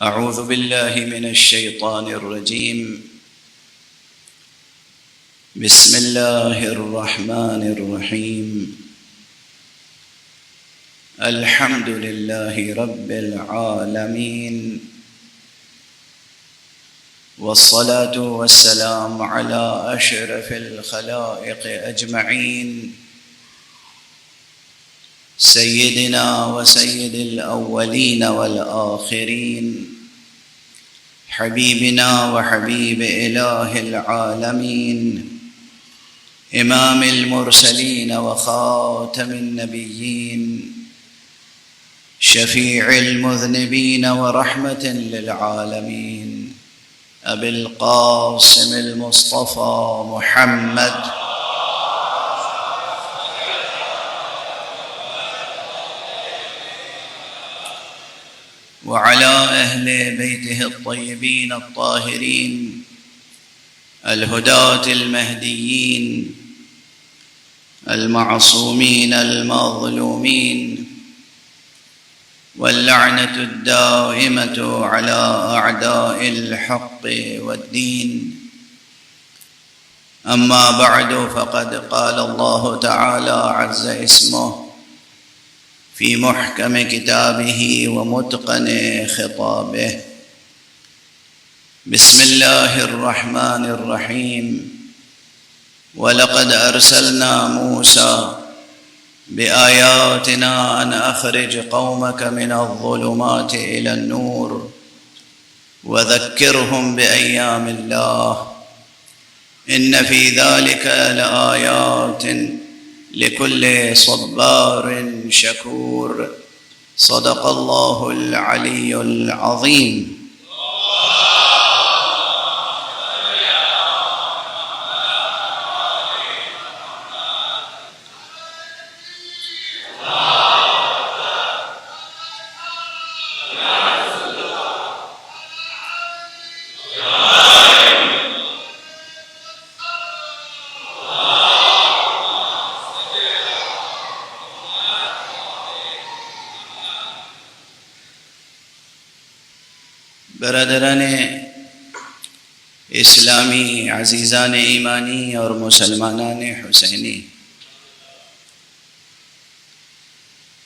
أعوذ بالله من الشيطان الرجيم. بسم الله الرحمن الرحيم. الحمد لله رب العالمين، والصلاة والسلام على أشرف الخلائق أجمعين، سيدنا وسيد الأولين والآخرين، حبيبنا وحبيب إله العالمين، إمام المرسلين وخاتم النبيين، شفيع المذنبين ورحمة للعالمين، أبي القاسم المصطفى محمد وعلى أهل بيته الطيبين الطاهرين الهداة المهديين المعصومين المظلومين، واللعنة الدائمة على أعداء الحق والدين. أما بعد، فقد قال الله تعالى عز اسمه في محكم كتابه ومتقن خطابه: بسم الله الرحمن الرحيم. ولقد أرسلنا موسى بآياتنا أن أخرج قومك من الظلمات إلى النور وذكرهم بأيام الله، إن في ذلك لآيات لكل صبار شكور. صدق الله العلي العظيم. برادران اسلامی، عزیزان ایمانی اور مسلمانان حسینی،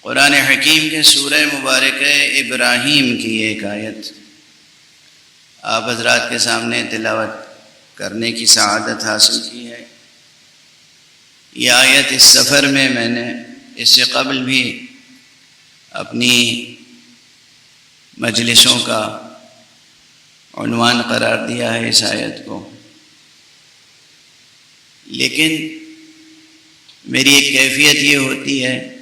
قرآن حکیم کے سورہ مبارکہ ابراہیم کی ایک آیت آپ حضرات کے سامنے تلاوت کرنے کی سعادت حاصل کی ہے۔ یہ آیت اس سفر میں نے اس سے قبل بھی اپنی مجلسوں کا عنوان قرار دیا ہے اس آیت کو، لیکن میری ایک کیفیت یہ ہوتی ہے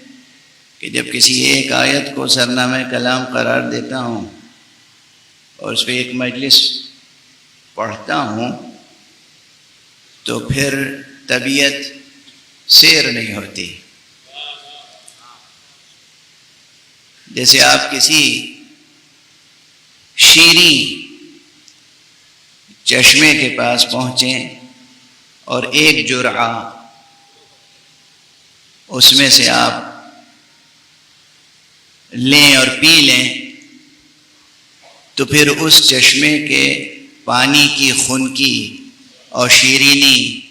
کہ جب کسی ایک آیت کو سرنامہ کلام قرار دیتا ہوں اور اس پہ ایک مجلس پڑھتا ہوں تو پھر طبیعت سیر نہیں ہوتی۔ جیسے آپ کسی شیریں چشمے کے پاس پہنچیں اور ایک جرعہ اس میں سے آپ لیں اور پی لیں تو پھر اس چشمے کے پانی کی خنکی اور شیرینی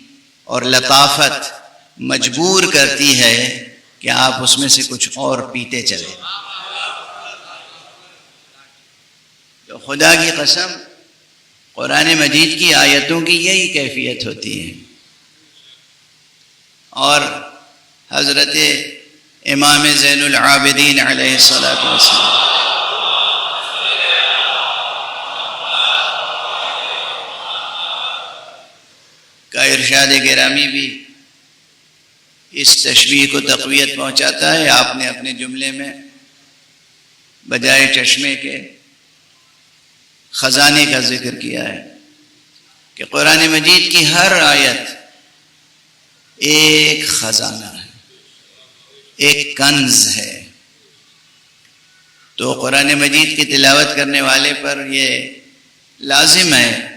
اور لطافت مجبور کرتی ہے کہ آپ اس میں سے کچھ اور پیتے چلیں۔ تو خدا کی قسم، قرآن مجید کی آیتوں کی یہی کیفیت ہوتی ہے۔ اور حضرت امام زین العابدین علیہ السلام کا ارشاد گرامی بھی اس تشبیہ کو تقویت پہنچاتا ہے۔ آپ نے اپنے جملے میں بجائے چشمے کے خزانے کا ذکر کیا ہے کہ قرآن مجید کی ہر آیت ایک خزانہ ہے، ایک کنز ہے۔ تو قرآن مجید کی تلاوت کرنے والے پر یہ لازم ہے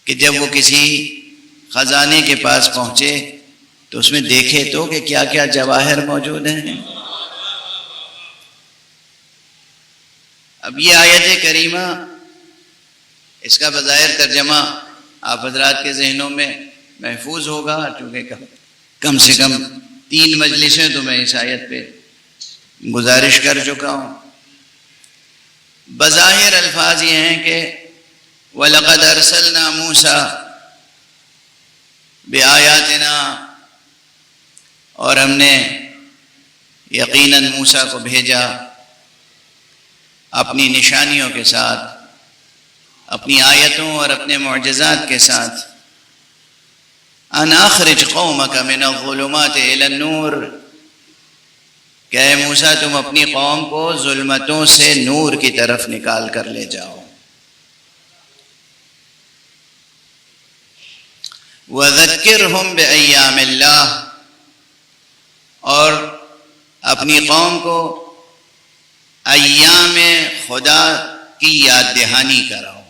کہ جب وہ کسی خزانے کے پاس پہنچے تو اس میں دیکھے تو کہ کیا کیا جواہر موجود ہیں۔ اب یہ آیت کریمہ، اس کا بظاہر ترجمہ آپ حضرات کے ذہنوں میں محفوظ ہوگا، چونکہ کم سے کم 3 مجلسیں تو میں اس آیت پہ گزارش کر چکا ہوں۔ بظاہر الفاظ یہ ہیں کہ وَلَقَدْ أَرْسَلْنَا مُوسَىٰ بِآيَاتِنَا، اور ہم نے یقیناً موسیٰ کو بھیجا اپنی نشانیوں کے ساتھ، اپنی آیتوں اور اپنے معجزات کے ساتھ، أَنْ أَخْرِجْ قَوْمَكَ مِنَ الظُّلُمَاتِ إِلَى النُّورِ، کہ اے موسیٰ تم اپنی قوم کو ظلمتوں سے نور کی طرف نکال کر لے جاؤ۔ وَذَكِّرْهُمْ بِأَيَّامِ اللَّهِ، اور اپنی قوم کو ایام خدا کی یاد دہانی کراؤ۔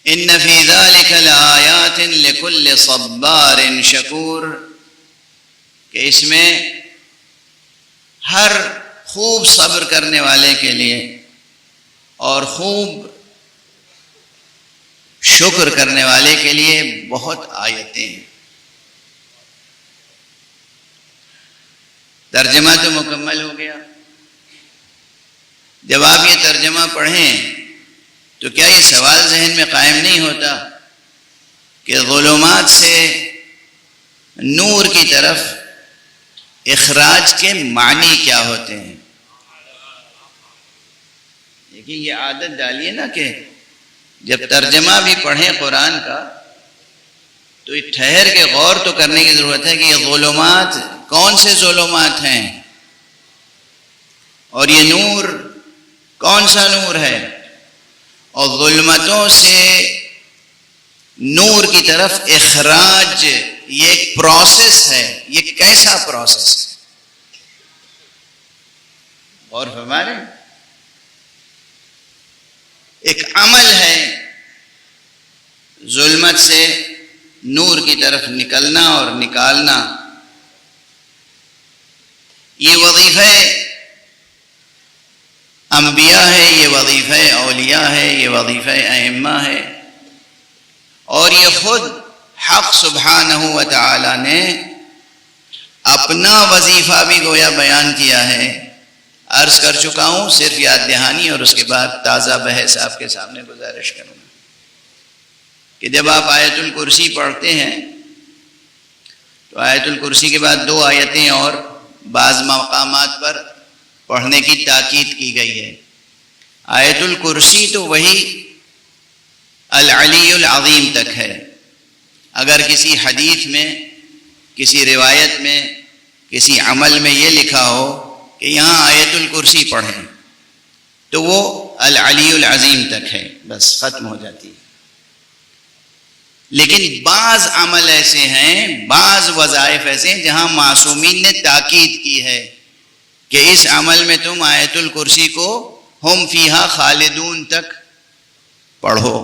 إِنَّ فِي ذَلِكَ لَآيَاتٍ لِكُلِّ صَبَّارٍ شَكُورٍ، کہ اس میں ہر خوب صبر کرنے والے کے لیے اور خوب شکر کرنے والے کے لیے بہت آیتیں ہیں۔ ترجمہ تو مکمل ہو گیا۔ جب آپ یہ ترجمہ پڑھیں تو کیا یہ سوال ذہن میں قائم نہیں ہوتا کہ ظلمات سے نور کی طرف اخراج کے معنی کیا ہوتے ہیں؟ دیکھیے یہ عادت ڈالیے نا کہ جب ترجمہ بھی پڑھیں قرآن کا تو یہ ٹھہر کے غور تو کرنے کی ضرورت ہے کہ یہ ظلمات کون سے ظلمات ہیں، اور یہ نور کون سا نور ہے، اور ظلمتوں سے نور کی طرف اخراج یہ ایک پروسیس ہے، یہ کیسا پروسیس ہے؟ غور فرما رہے ہیں؟ ایک عمل ہے ظلمت سے نور کی طرف نکلنا اور نکالنا، یہ وظیفہ انبیاء ہے، یہ وظیفہ اولیاء ہے، یہ وظیفہ ائمہ ہے، اور یہ خود حق سبحانہ و تعالی نے اپنا وظیفہ بھی گویا بیان کیا ہے۔ عرض کر چکا ہوں، صرف یاد دہانی اور اس کے بعد تازہ بحث آپ کے سامنے گزارش کروں گا کہ جب آپ آیت الکرسی پڑھتے ہیں تو آیت الکرسی کے بعد 2 آیتیں اور بعض مقامات پر پڑھنے کی تاکید کی گئی ہے۔ آیت الکرسی تو وہی العلی العظیم تک ہے۔ اگر کسی حدیث میں، کسی روایت میں، کسی عمل میں یہ لکھا ہو کہ یہاں آیت الکرسی پڑھیں تو وہ العلی العظیم تک ہے، بس ختم ہو جاتی ہے۔ لیکن بعض عمل ایسے ہیں، بعض وظائف ایسے ہیں جہاں معصومین نے تاکید کی ہے کہ اس عمل میں تم آیت الکرسی کو ہم فیہا خالدون تک پڑھو،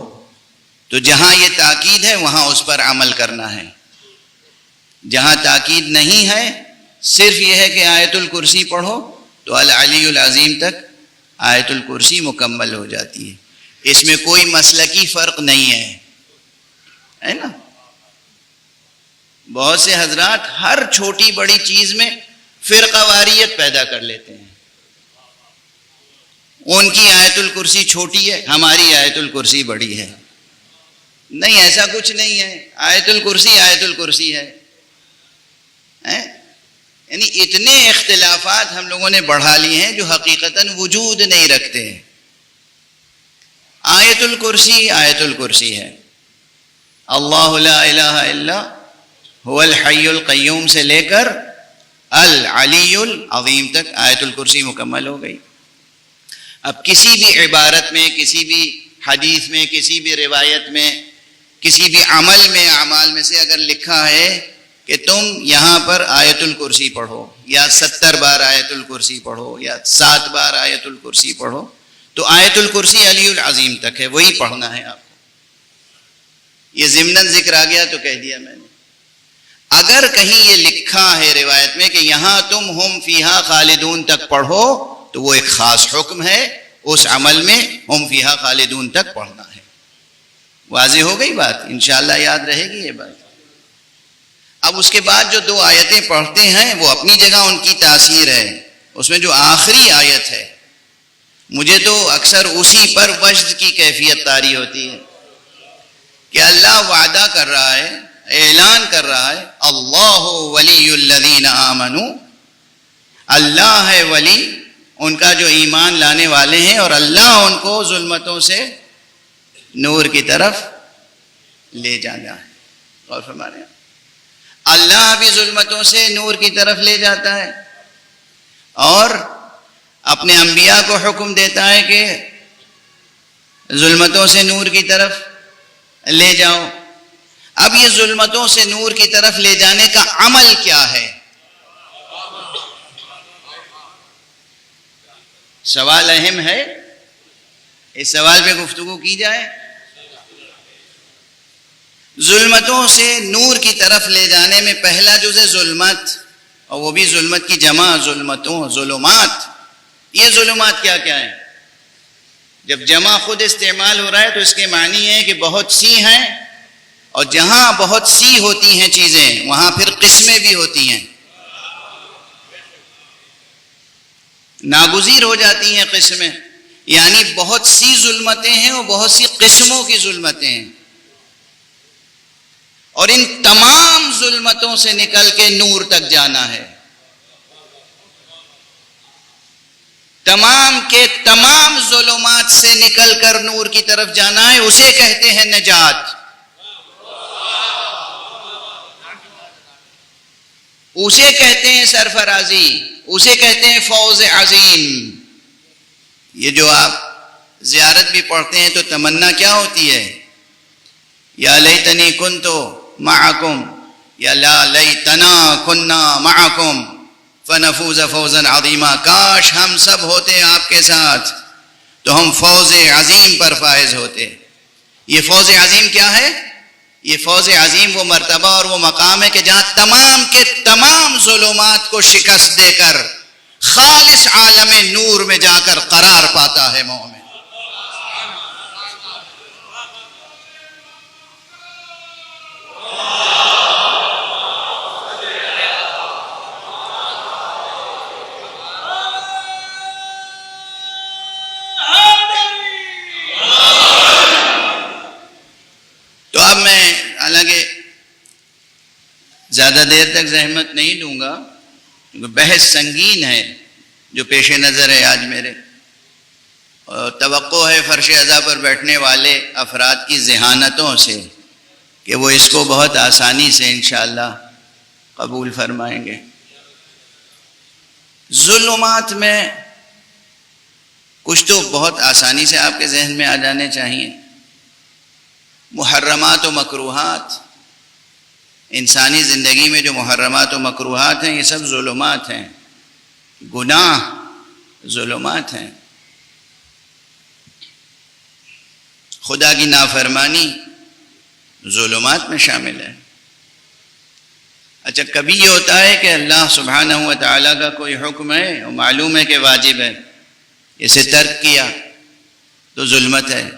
تو جہاں یہ تاکید ہے وہاں اس پر عمل کرنا ہے۔ جہاں تاکید نہیں ہے، صرف یہ ہے کہ آیت الکرسی پڑھو، تو العلی العظیم تک آیت الکرسی مکمل ہو جاتی ہے۔ اس میں کوئی مسلکی فرق نہیں ہے نا؟ بہت سے حضرات ہر چھوٹی بڑی چیز میں فرقہ واریت پیدا کر لیتے ہیں۔ ان کی آیت الکرسی چھوٹی ہے، ہماری آیت الکرسی بڑی ہے۔ نہیں، ایسا کچھ نہیں ہے، آیت الکرسی ہے۔ یعنی اتنے اختلافات ہم لوگوں نے بڑھا لیے ہیں جو حقیقتاً وجود نہیں رکھتے ہیں۔ آیت الکرسی ہے۔ اللہ لا الہ الا هو الحی القیوم سے لے کر العلی العظیم تک آیت الکرسی مکمل ہو گئی۔ اب کسی بھی عبارت میں، کسی بھی حدیث میں، کسی بھی روایت میں، کسی بھی عمل میں، اعمال میں سے اگر لکھا ہے کہ تم یہاں پر آیت الکرسی پڑھو، یا 70 بار آیت الکرسی پڑھو، یا 7 بار آیت الکرسی پڑھو، تو آیت الکرسی علی العظیم تک ہے، وہی پڑھنا ہے آپ کو۔ یہ ضمناً ذکر آ گیا تو کہہ دیا میں نے۔ اگر کہیں یہ لکھا ہے روایت میں کہ یہاں تم ہم فیہا خالدون تک پڑھو، تو وہ ایک خاص حکم ہے، اس عمل میں ہم فیہا خالدون تک پڑھنا ہے۔ واضح ہو گئی بات؟ انشاءاللہ یاد رہے گی یہ بات۔ اب اس کے بعد جو 2 آیتیں پڑھتے ہیں وہ اپنی جگہ ان کی تاثیر ہے، اس میں جو آخری آیت ہے مجھے تو اکثر اسی پر وجد کی کیفیت طاری ہوتی ہے کہ اللہ وعدہ کر رہا ہے، اعلان کر رہا ہے، اللہ ولی الذین آمنوا، اللہ ہے ولی ان کا جو ایمان لانے والے ہیں، اور اللہ ان کو ظلمتوں سے نور کی طرف لے جانا ہے۔ غور فرما رہے ہیں؟ اللہ بھی ظلمتوں سے نور کی طرف لے جاتا ہے اور اپنے انبیاء کو حکم دیتا ہے کہ ظلمتوں سے نور کی طرف لے جاؤ۔ اب یہ ظلمتوں سے نور کی طرف لے جانے کا عمل کیا ہے؟ سوال اہم ہے، اس سوال پہ گفتگو کی جائے۔ ظلمتوں سے نور کی طرف لے جانے میں پہلا جز ہے ظلمت، اور وہ بھی ظلمت کی جمع ظلمتوں، ظلمات۔ یہ ظلمات کیا کیا ہیں؟ جب جمع خود استعمال ہو رہا ہے تو اس کے معنی ہے کہ بہت سی ہیں، اور جہاں بہت سی ہوتی ہیں چیزیں وہاں پھر قسمیں بھی ہوتی ہیں، ناگزیر ہو جاتی ہیں قسمیں، یعنی بہت سی ظلمتیں ہیں اور بہت سی قسموں کی ظلمتیں ہیں، اور ان تمام ظلمتوں سے نکل کے نور تک جانا ہے۔ تمام کے تمام ظلمات سے نکل کر نور کی طرف جانا ہے، اسے کہتے ہیں نجات، اسے کہتے ہیں سرفرازی، اسے کہتے ہیں فوز عظیم۔ یہ جو آپ زیارت بھی پڑھتے ہیں تو تمنا کیا ہوتی ہے؟ یا لیتنی کنتو معکم، یا لا لیتنا کننا معکم فنفوز فوزا عظیما، کاش ہم سب ہوتے آپ کے ساتھ تو ہم فوز عظیم پر فائز ہوتے۔ یہ فوز عظیم کیا ہے؟ یہ فوز عظیم وہ مرتبہ اور وہ مقام ہے کہ جہاں تمام کے تمام ظلمات کو شکست دے کر خالص عالم نور میں جا کر قرار پاتا ہے مومن۔ تو اب میں حالانکہ زیادہ دیر تک زحمت نہیں لوں گا کیونکہ بحث سنگین ہے جو پیش نظر ہے آج میرے، اور توقع ہے فرش عزا پر بیٹھنے والے افراد کی ذہانتوں سے کہ وہ اس کو بہت آسانی سے انشاءاللہ قبول فرمائیں گے۔ ظلمات میں کچھ تو بہت آسانی سے آپ کے ذہن میں آ جانے چاہیے، محرمات و مکروہات۔ انسانی زندگی میں جو محرمات و مکروہات ہیں یہ سب ظلمات ہیں، گناہ ظلمات ہیں، خدا کی نافرمانی ظلمات میں شامل ہے۔ اچھا، کبھی یہ ہوتا ہے کہ اللہ سبحانہ و تعالیٰ کا کوئی حکم ہے اور معلوم ہے کہ واجب ہے، اسے ترک کیا تو ظلمت ہے،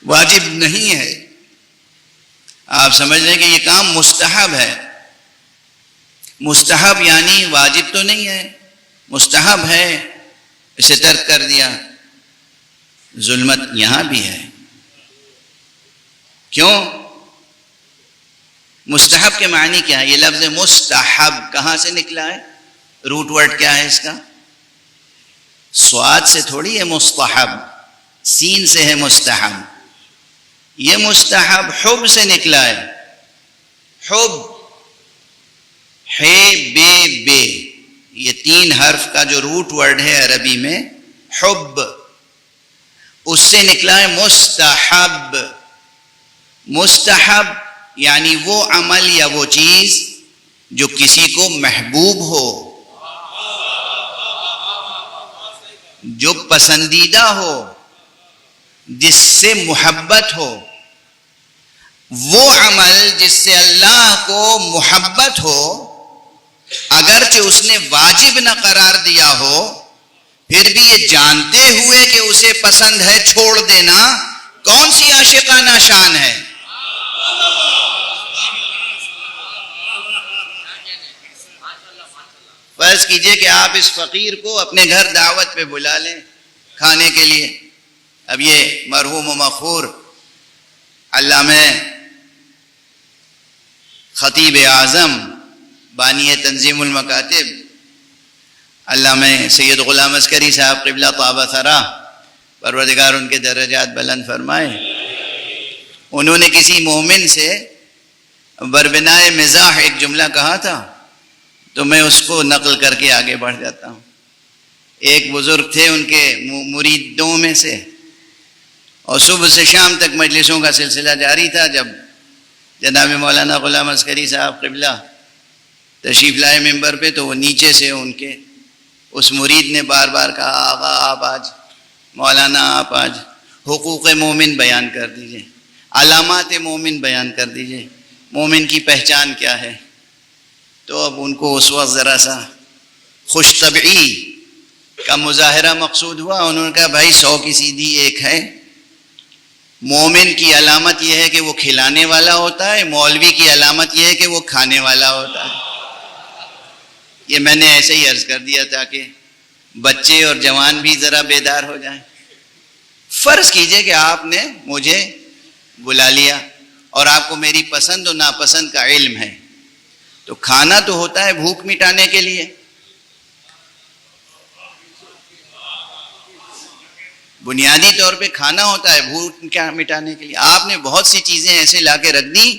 واجب نہیں ہے، آپ سمجھ لیں کہ یہ کام مستحب ہے۔ مستحب یعنی واجب تو نہیں ہے، مستحب ہے، اسے ترک کر دیا، ظلمت یہاں بھی ہے۔ کیوں؟ مستحب کے معنی کیا ہے؟ یہ لفظ مستحب کہاں سے نکلا ہے؟ روٹ ورڈ کیا ہے اس کا؟ صاد سے تھوڑی ہے مستحب، سین سے ہے مستحب۔ یہ مستحب حب سے نکلا ہے، حب، ہے بے بے، یہ 3 حرف کا جو روٹ ورڈ ہے عربی میں حب، اس سے نکلا ہے مستحب۔ مستحب یعنی وہ عمل یا وہ چیز جو کسی کو محبوب ہو، جو پسندیدہ ہو، جس سے محبت ہو، وہ عمل جس سے اللہ کو محبت ہو، اگرچہ اس نے واجب نہ قرار دیا ہو پھر بھی یہ جانتے ہوئے کہ اسے پسند ہے چھوڑ دینا کون سی عاشقانہ شان ہے؟ فرض کیجئے کہ آپ اس فقیر کو اپنے گھر دعوت پہ بلا لیں کھانے کے لیے. اب یہ مرحوم و مغفور علامہ خطیب اعظم بانی تنظیم المکاتب علامہ سید غلام عسکری صاحب قبلہ طابہ ثرا پروردگار ان کے درجات بلند فرمائے، انہوں نے کسی مومن سے بربنائے مزاح ایک جملہ کہا تھا، تو میں اس کو نقل کر کے آگے بڑھ جاتا ہوں. ایک بزرگ تھے ان کے مریدوں میں سے، اور صبح سے شام تک مجلسوں کا سلسلہ جاری تھا. جب جناب مولانا غلام عسکری صاحب قبلہ تشریف لائے ممبر پہ، تو وہ نیچے سے ان کے اس مرید نے بار بار کہا، آقا آپ آج، مولانا آپ آج حقوق مومن بیان کر دیجئے، علامات مومن بیان کر دیجئے، مومن کی پہچان کیا ہے. تو اب ان کو اس وقت ذرا سا خوش طبعی کا مظاہرہ مقصود ہوا. انہوں نے کہا بھائی 100 کی سیدھی ایک ہے، مومن کی علامت یہ ہے کہ وہ کھلانے والا ہوتا ہے، مولوی کی علامت یہ ہے کہ وہ کھانے والا ہوتا ہے. یہ میں نے ایسے ہی عرض کر دیا تاکہ بچے اور جوان بھی ذرا بیدار ہو جائیں. فرض کیجئے کہ آپ نے مجھے بلا لیا اور آپ کو میری پسند و ناپسند کا علم ہے، تو کھانا تو ہوتا ہے بھوک مٹانے کے لیے. بنیادی طور پہ کھانا ہوتا ہے بھوک مٹانے کے لیے. آپ نے بہت سی چیزیں ایسے لا کے رکھ دی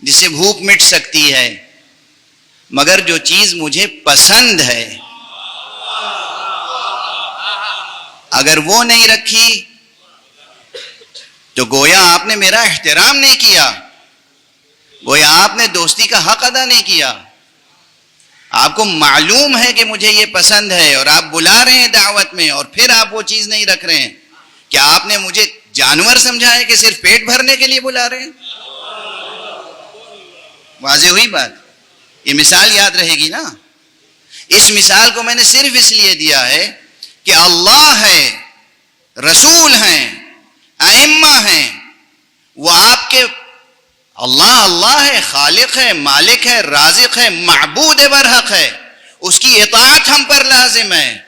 جس سے بھوک مٹ سکتی ہے، مگر جو چیز مجھے پسند ہے اگر وہ نہیں رکھی تو گویا آپ نے میرا احترام نہیں کیا، گویا آپ نے دوستی کا حق ادا نہیں کیا. آپ کو معلوم ہے کہ مجھے یہ پسند ہے اور آپ بلا رہے ہیں دعوت میں اور پھر آپ وہ چیز نہیں رکھ رہے ہیں. کیا آپ نے مجھے جانور سمجھا ہے کہ صرف پیٹ بھرنے کے لیے بلا رہے ہیں؟ واضح ہوئی بات. یہ مثال یاد رہے گی نا. اس مثال کو میں نے صرف اس لیے دیا ہے کہ اللہ ہے، رسول ہیں، ائمہ ہیں، وہ آپ کے اللہ ہے، خالق ہے، مالک ہے، رازق ہے، معبود برحق ہے. اس کی اطاعت ہم پر لازم ہے،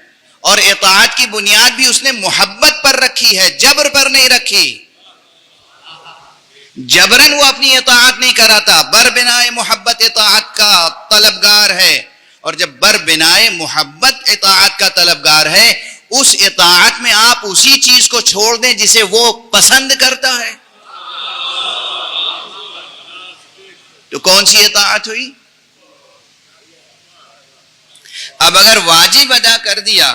اور اطاعت کی بنیاد بھی اس نے محبت پر رکھی ہے، جبر پر نہیں رکھی. جبرن وہ اپنی اطاعت نہیں کراتا، بر بنائے محبت اطاعت کا طلبگار ہے. اور جب بر بنائے محبت اطاعت کا طلبگار ہے، اس اطاعت میں آپ اسی چیز کو چھوڑ دیں جسے وہ پسند کرتا ہے. تو کون سی اطاعت ہوئی؟ اب اگر واجب ادا کر دیا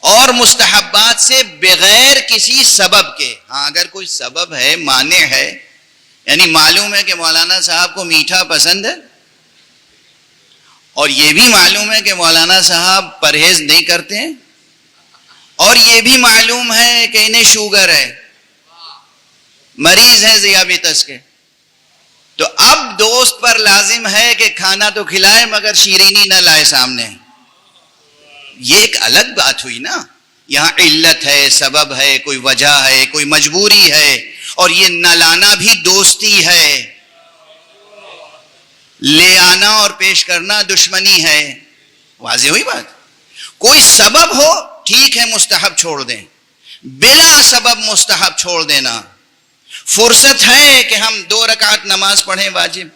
اور مستحبات سے بغیر کسی سبب کے، ہاں اگر کوئی سبب ہے، مانع ہے، یعنی معلوم ہے کہ مولانا صاحب کو میٹھا پسند ہے اور یہ بھی معلوم ہے کہ مولانا صاحب پرہیز نہیں کرتے ہیں، اور یہ بھی معلوم ہے کہ انہیں شوگر ہے، مریض ہیں ذیابیطس کے، تو اب دوست پر لازم ہے کہ کھانا تو کھلائے مگر شیرینی نہ لائے سامنے. یہ ایک الگ بات ہوئی نا. یہاں علت ہے، سبب ہے، کوئی وجہ ہے، کوئی مجبوری ہے، اور یہ نہ لانا بھی دوستی ہے، لے آنا اور پیش کرنا دشمنی ہے. واضح ہوئی بات. کوئی سبب ہو ٹھیک ہے، مستحب چھوڑ دیں، بلا سبب مستحب چھوڑ دینا. فرصت ہے کہ ہم 2 رکعت نماز پڑھیں واجب،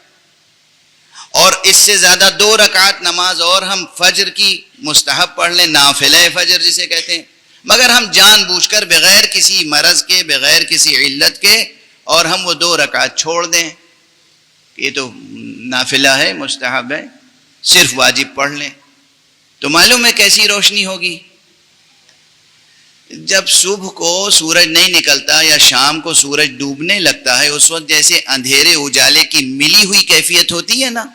اور اس سے زیادہ 2 رکعت نماز اور ہم فجر کی مستحب پڑھ لیں، نافلہ فجر جسے کہتے ہیں، مگر ہم جان بوجھ کر بغیر کسی مرض کے، بغیر کسی علت کے، اور ہم وہ 2 رکعت چھوڑ دیں. یہ تو نافلہ ہے، مستحب ہے، صرف واجب پڑھ لیں. تو معلوم ہے کیسی روشنی ہوگی؟ جب صبح کو سورج نہیں نکلتا یا شام کو سورج ڈوبنے لگتا ہے، اس وقت جیسے اندھیرے اجالے کی ملی ہوئی کیفیت ہوتی ہے نا،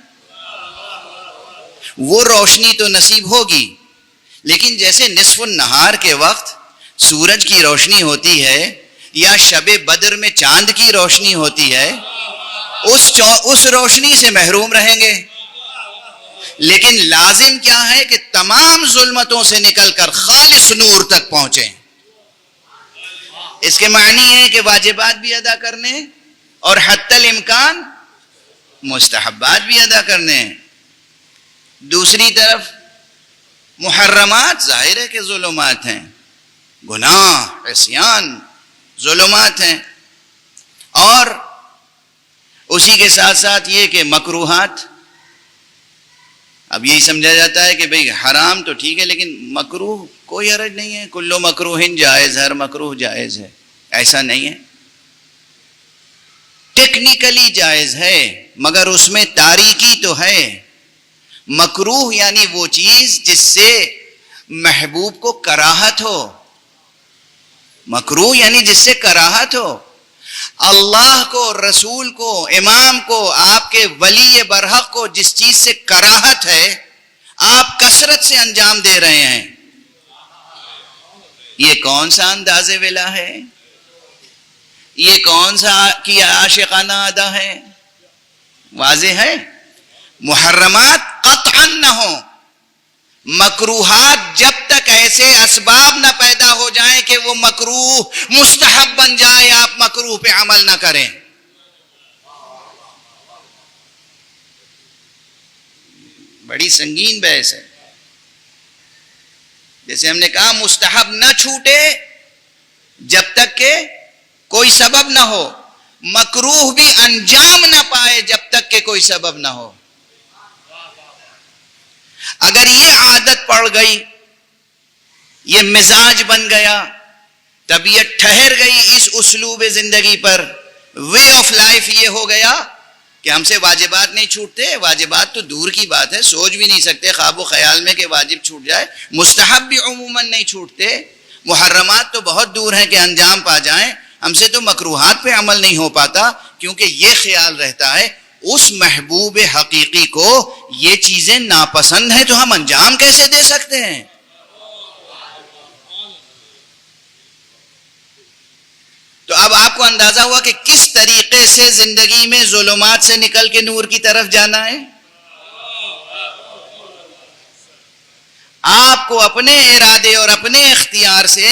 وہ روشنی تو نصیب ہوگی. لیکن جیسے نصف النہار کے وقت سورج کی روشنی ہوتی ہے یا شب بدر میں چاند کی روشنی ہوتی ہے، اس روشنی سے محروم رہیں گے. لیکن لازم کیا ہے کہ تمام ظلمتوں سے نکل کر خالص نور تک پہنچیں. اس کے معنی ہے کہ واجبات بھی ادا کرنے اور حتی الامکان مستحبات بھی ادا کرنے ہیں. دوسری طرف محرمات ظاہر ہے کہ ظلمات ہیں، گناہ عصیان ظلمات ہیں. اور اسی کے ساتھ ساتھ یہ کہ مکروہات، اب یہی سمجھا جاتا ہے کہ بھئی حرام تو ٹھیک ہے لیکن مکروہ کوئی حرج نہیں ہے، کل مکروہ جائز، ہر مکروہ جائز ہے. ایسا نہیں ہے، ٹیکنیکلی جائز ہے مگر اس میں تاریکی تو ہے. مکروہ یعنی وہ چیز جس سے محبوب کو کراہت ہو، مکروہ یعنی جس سے کراہت ہو. اللہ کو، رسول کو، امام کو، آپ کے ولی برحق کو جس چیز سے کراہت ہے آپ کثرت سے انجام دے رہے ہیں. یہ کون سا انداز ولا ہے؟ یہ کون سا کی عاشقانہ ادا ہے؟ واضح ہے. محرمات قطعا نہ ہو، مکروہات جب تک ایسے اسباب نہ پیدا ہو جائیں کہ وہ مکروہ مستحب بن جائے، آپ مکروہ پہ عمل نہ کریں. بڑی سنگین بحث ہے. جیسے ہم نے کہا مستحب نہ چھوٹے جب تک کہ کوئی سبب نہ ہو، مکروہ بھی انجام نہ پائے جب تک کہ کوئی سبب نہ ہو. اگر یہ عادت پڑ گئی، یہ مزاج بن گیا، طبیعت ٹھہر گئی اس اسلوب زندگی پر، وے آف لائف یہ ہو گیا کہ ہم سے واجبات نہیں چھوٹتے. واجبات تو دور کی بات ہے، سوچ بھی نہیں سکتے خواب و خیال میں کہ واجب چھوٹ جائے. مستحب بھی عموماً نہیں چھوٹتے. محرمات تو بہت دور ہیں کہ انجام پا جائیں. ہم سے تو مکروہات پہ عمل نہیں ہو پاتا کیونکہ یہ خیال رہتا ہے اس محبوب حقیقی کو یہ چیزیں ناپسند ہیں تو ہم انجام کیسے دے سکتے ہیں. تو اب آپ کو اندازہ ہوا کہ کس طریقے سے زندگی میں ظلمات سے نکل کے نور کی طرف جانا ہے. آپ کو اپنے ارادے اور اپنے اختیار سے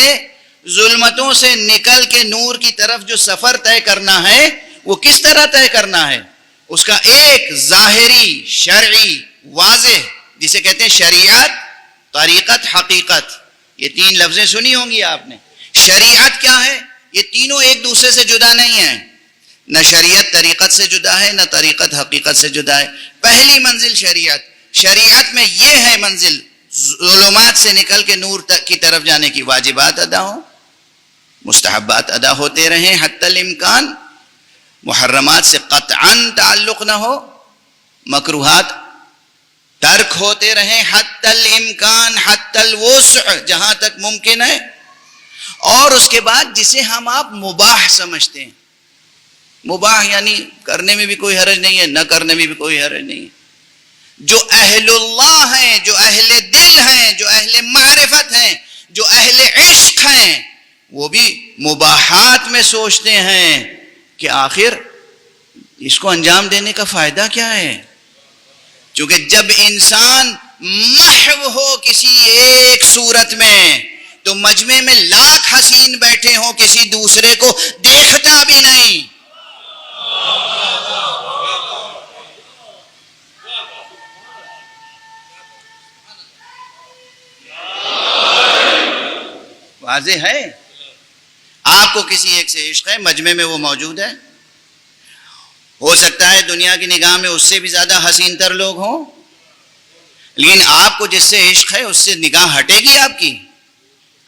ظلمتوں سے نکل کے نور کی طرف جو سفر طے کرنا ہے وہ کس طرح طے کرنا ہے. اس کا ایک ظاہری، شرعی، واضح، جسے کہتے ہیں شریعت، طریقت، حقیقت، یہ تین لفظیں سنی ہوں گی آپ نے. شریعت کیا ہے؟ یہ تینوں ایک دوسرے سے جدا نہیں ہیں. نہ شریعت طریقت سے جدا ہے، نہ طریقت حقیقت سے جدا ہے. پہلی منزل شریعت. شریعت میں یہ ہے منزل ظلمات سے نکل کے نور کی طرف جانے کی. واجبات ادا ہوں، مستحبات ادا ہوتے رہیں حتی الامکان، محرمات سے قطعاً تعلق نہ ہو، مکروہات ترک ہوتے رہیں حتی الامکان، حتی الوسع، جہاں تک ممکن ہے. اور اس کے بعد جسے ہم آپ مباح سمجھتے ہیں، مباح یعنی کرنے میں بھی کوئی حرج نہیں ہے، نہ کرنے میں بھی کوئی حرج نہیں ہے. جو اہل اللہ ہیں، جو اہل دل ہیں، جو اہل معرفت ہیں، جو اہل عشق ہیں، وہ بھی مباحات میں سوچتے ہیں کہ آخر اس کو انجام دینے کا فائدہ کیا ہے. چونکہ جب انسان محو ہو کسی ایک صورت میں تو مجمع میں لاکھ حسین بیٹھے ہوں کسی دوسرے کو دیکھتا بھی نہیں. واضح ہے. آپ کو کسی ایک سے عشق ہے، مجمع میں وہ موجود ہے. ہو سکتا ہے دنیا کی نگاہ میں اس سے بھی زیادہ حسین تر لوگ ہوں، لیکن آپ کو جس سے عشق ہے اس سے نگاہ ہٹے گی آپ کی.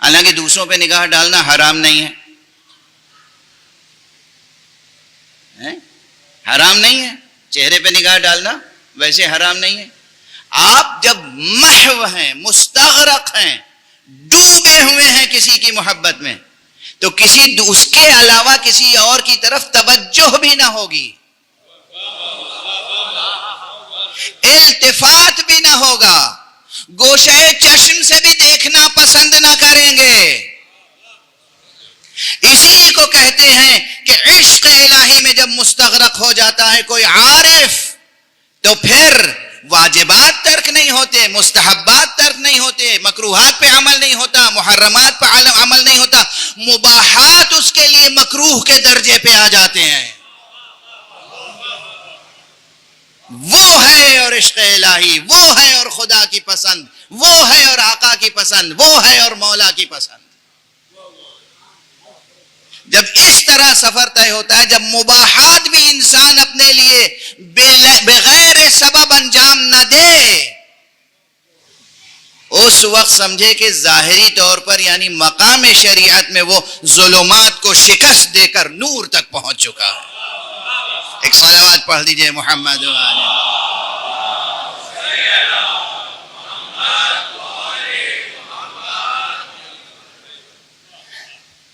حالانکہ دوسروں پہ نگاہ ڈالنا حرام نہیں ہے، حرام نہیں ہے. چہرے پہ نگاہ ڈالنا ویسے حرام نہیں ہے. آپ جب محو ہیں، مستغرق ہیں، ڈوبے ہوئے ہیں کسی کی محبت میں تو کسی اس کے علاوہ کسی اور کی طرف توجہ بھی نہ ہوگی، التفات بھی نہ ہوگا، گوشے چشم سے بھی دیکھنا پسند نہ کریں گے. اسی کو کہتے ہیں کہ عشق الہی میں جب مستغرق ہو جاتا ہے کوئی عارف تو پھر واجبات ترک ہوتے، مستحبات ترک نہیں ہوتے، مکروہات پہ عمل نہیں ہوتا، محرمات پہ عمل نہیں ہوتا، مباحات اس کے لیے مکروہ کے درجے پہ آ جاتے ہیں. وہ ہے اور عشق الہی، وہ ہے اور خدا کی پسند، وہ ہے اور آقا کی پسند، وہ ہے اور مولا کی پسند. جب اس طرح سفر طے ہوتا ہے، جب مباحات بھی انسان اپنے لیے بغیر سبب انجام نہ دے، اس وقت سمجھے کہ ظاہری طور پر یعنی مقام شریعت میں وہ ظلمات کو شکست دے کر نور تک پہنچ چکا ہے. ایک صلوات پڑھ دیجئے محمد والے.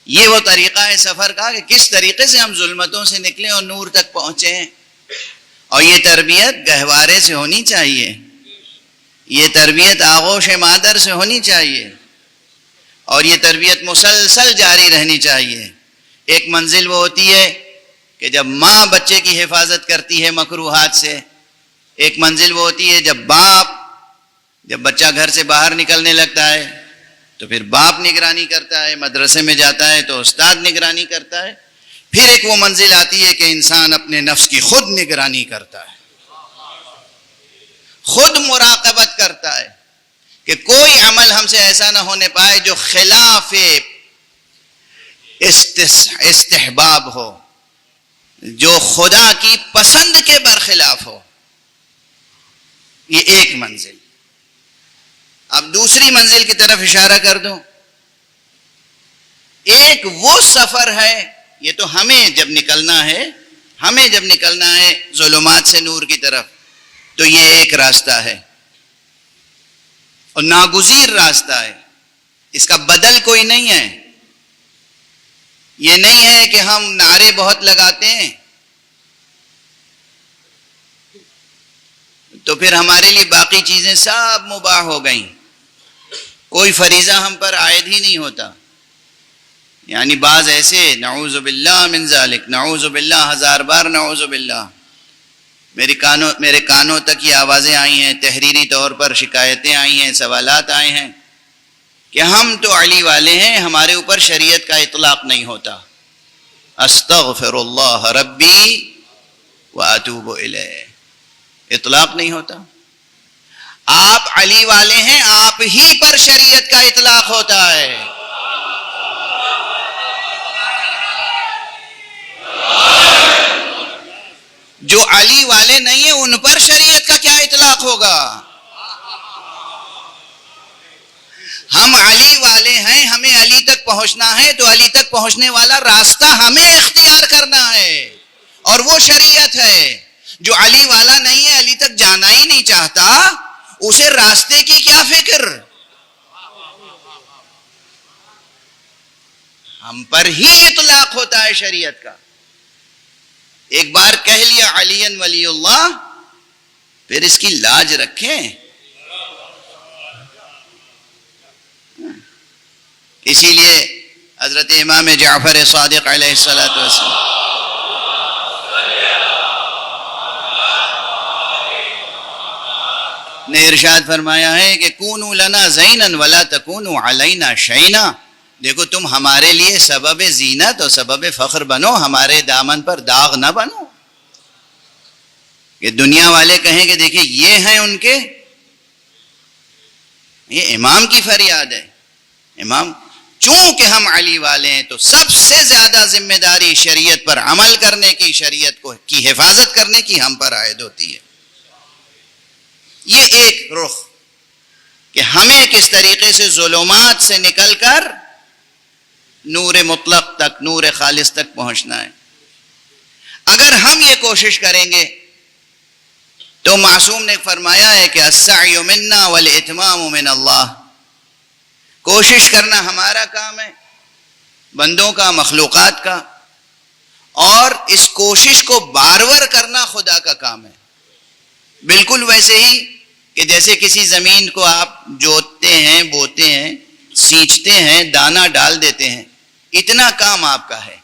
یہ وہ طریقہ ہے سفر کا کہ کس طریقے سے ہم ظلمتوں سے نکلیں اور نور تک پہنچیں. اور یہ تربیت گہوارے سے ہونی چاہیے، یہ تربیت آغوش مادر سے ہونی چاہیے، اور یہ تربیت مسلسل جاری رہنی چاہیے. ایک منزل وہ ہوتی ہے کہ جب ماں بچے کی حفاظت کرتی ہے مکروہات سے، ایک منزل وہ ہوتی ہے جب بچہ گھر سے باہر نکلنے لگتا ہے تو پھر باپ نگرانی کرتا ہے، مدرسے میں جاتا ہے تو استاد نگرانی کرتا ہے. پھر ایک وہ منزل آتی ہے کہ انسان اپنے نفس کی خود نگرانی کرتا ہے، خود مراقبت کرتا ہے کہ کوئی عمل ہم سے ایسا نہ ہونے پائے جو خلاف استحباب ہو، جو خدا کی پسند کے برخلاف ہو. یہ ایک منزل. اب دوسری منزل کی طرف اشارہ کر دوں. ایک وہ سفر ہے، یہ تو ہمیں جب نکلنا ہے ظلمات سے نور کی طرف، تو یہ ایک راستہ ہے اور ناگزیر راستہ ہے، اس کا بدل کوئی نہیں ہے. یہ نہیں ہے کہ ہم نعرے بہت لگاتے ہیں تو پھر ہمارے لیے باقی چیزیں سب مباح ہو گئیں، کوئی فریضہ ہم پر عائد ہی نہیں ہوتا. یعنی بعض ایسے، نعوذ باللہ من ذالک، نعوذ باللہ، 1000 بار نعوذ باللہ، میرے کانوں تک یہ آوازیں آئی ہیں، تحریری طور پر شکایتیں آئی ہیں، سوالات آئے ہیں کہ ہم تو علی والے ہیں، ہمارے اوپر شریعت کا اطلاق نہیں ہوتا. استغفر اللہ ربی واتوب الیہ، اطلاق نہیں ہوتا. آپ علی والے ہیں، آپ ہی پر شریعت کا اطلاق ہوتا ہے. جو علی والے نہیں ہیں ان پر شریعت کا کیا اطلاق ہوگا؟ ہم علی والے ہیں، ہمیں علی تک پہنچنا ہے تو علی تک پہنچنے والا راستہ ہمیں اختیار کرنا ہے، اور وہ شریعت ہے. جو علی والا نہیں ہے، علی تک جانا ہی نہیں چاہتا، اسے راستے کی کیا فکر؟ ہم پر ہی اطلاق ہوتا ہے شریعت کا. ایک بار کہہ لیا علی ولی اللہ، پھر اس کی لاج رکھیں. اسی لیے حضرت امام جعفر صادق علیہ السلام نے ارشاد فرمایا ہے کہ کونوا لنا زینا ولا تکونوا علینا شینا. دیکھو تم ہمارے لیے سبب زینت اور سبب فخر بنو، ہمارے دامن پر داغ نہ بنو کہ دنیا والے کہیں کہ دیکھیں یہ ہیں ان کے. یہ امام کی فریاد ہے. امام چونکہ ہم علی والے ہیں تو سب سے زیادہ ذمہ داری شریعت پر عمل کرنے کی، شریعت کی حفاظت کرنے کی ہم پر عائد ہوتی ہے. یہ ایک رخ کہ ہمیں کس طریقے سے ظلمات سے نکل کر نور مطلق تک، نور خالص تک پہنچنا ہے. اگر ہم یہ کوشش کریں گے تو معصوم نے فرمایا ہے کہ السعی منا والاتمام من اللہ. کوشش کرنا ہمارا کام ہے، بندوں کا، مخلوقات کا، اور اس کوشش کو بارور کرنا خدا کا کام ہے. بالکل ویسے ہی کہ جیسے کسی زمین کو آپ جوتتے ہیں، بوتے ہیں، سینچتے ہیں، دانہ ڈال دیتے ہیں، اتنا کام آپ کا ہے.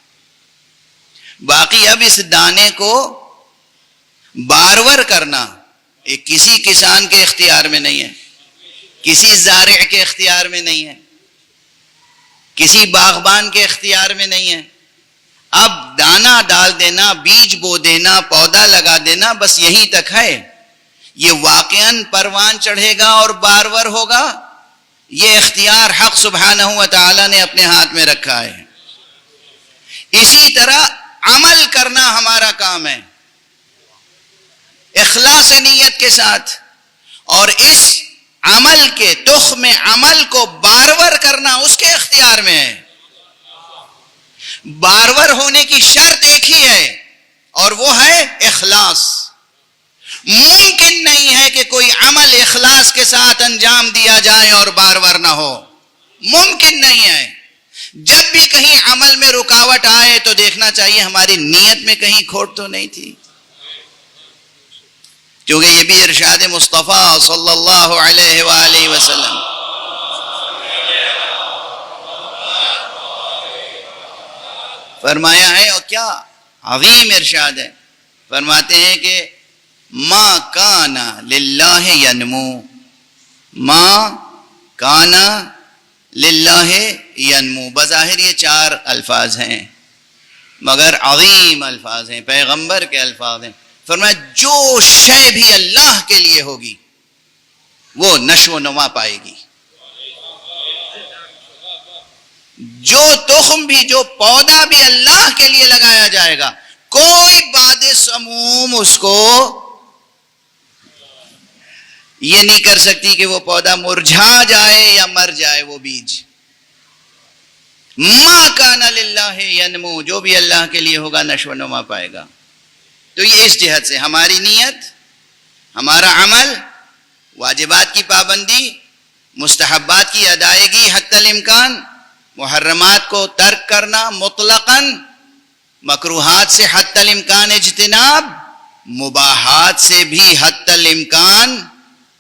باقی اب اس دانے کو بارور کرنا یہ کسی کسان کے اختیار میں نہیں ہے. کسی زارع کے اختیار میں نہیں ہے، کسی باغبان کے اختیار میں نہیں ہے. اب دانا ڈال دینا، بیج بو دینا، پودا لگا دینا، بس یہیں تک ہے. یہ واقعاً پروان چڑھے گا اور بارور ہوگا، یہ اختیار حق سبحانہ و تعالی نے اپنے ہاتھ میں رکھا ہے. اسی طرح عمل کرنا ہمارا کام ہے اخلاص نیت کے ساتھ، اور اس عمل کے تخم عمل کو بارور کرنا اس کے اختیار میں ہے. بارور ہونے کی شرط ایک ہی ہے اور وہ ہے اخلاص. ممکن نہیں ہے کہ کوئی عمل اخلاص کے ساتھ انجام دیا جائے اور بارور نہ ہو، ممکن نہیں ہے. جب بھی کہیں عمل میں رکاوٹ آئے تو دیکھنا چاہیے ہماری نیت میں کہیں کھوٹ تو نہیں تھی، کیونکہ یہ بھی ارشاد مصطفیٰ صلی اللہ علیہ وآلہ وسلم. فرمایا ہے، اور کیا عظیم ارشاد ہے، فرماتے ہیں کہ ما کان للہ ینمو، ما کان للہ ینمو. بظاہر یہ 4 الفاظ ہیں مگر عظیم الفاظ ہیں، پیغمبر کے الفاظ ہیں. فرمایا جو شے بھی اللہ کے لیے ہوگی وہ نشو و نما پائے گی. جو تخم بھی، جو پودا بھی اللہ کے لیے لگایا جائے گا، کوئی باد سموم اس کو یہ نہیں کر سکتی کہ وہ پودا مرجھا جائے یا مر جائے وہ بیج. ما کان للہ ینمو، جو بھی اللہ کے لیے ہوگا نشو و نما پائے گا. تو یہ اس جہت سے ہماری نیت، ہمارا عمل، واجبات کی پابندی، مستحبات کی ادائیگی حتی الامکان، محرمات کو ترک کرنا مطلقاً، مکروہات سے حتی الامکان اجتناب، مباحات سے بھی حتی الامکان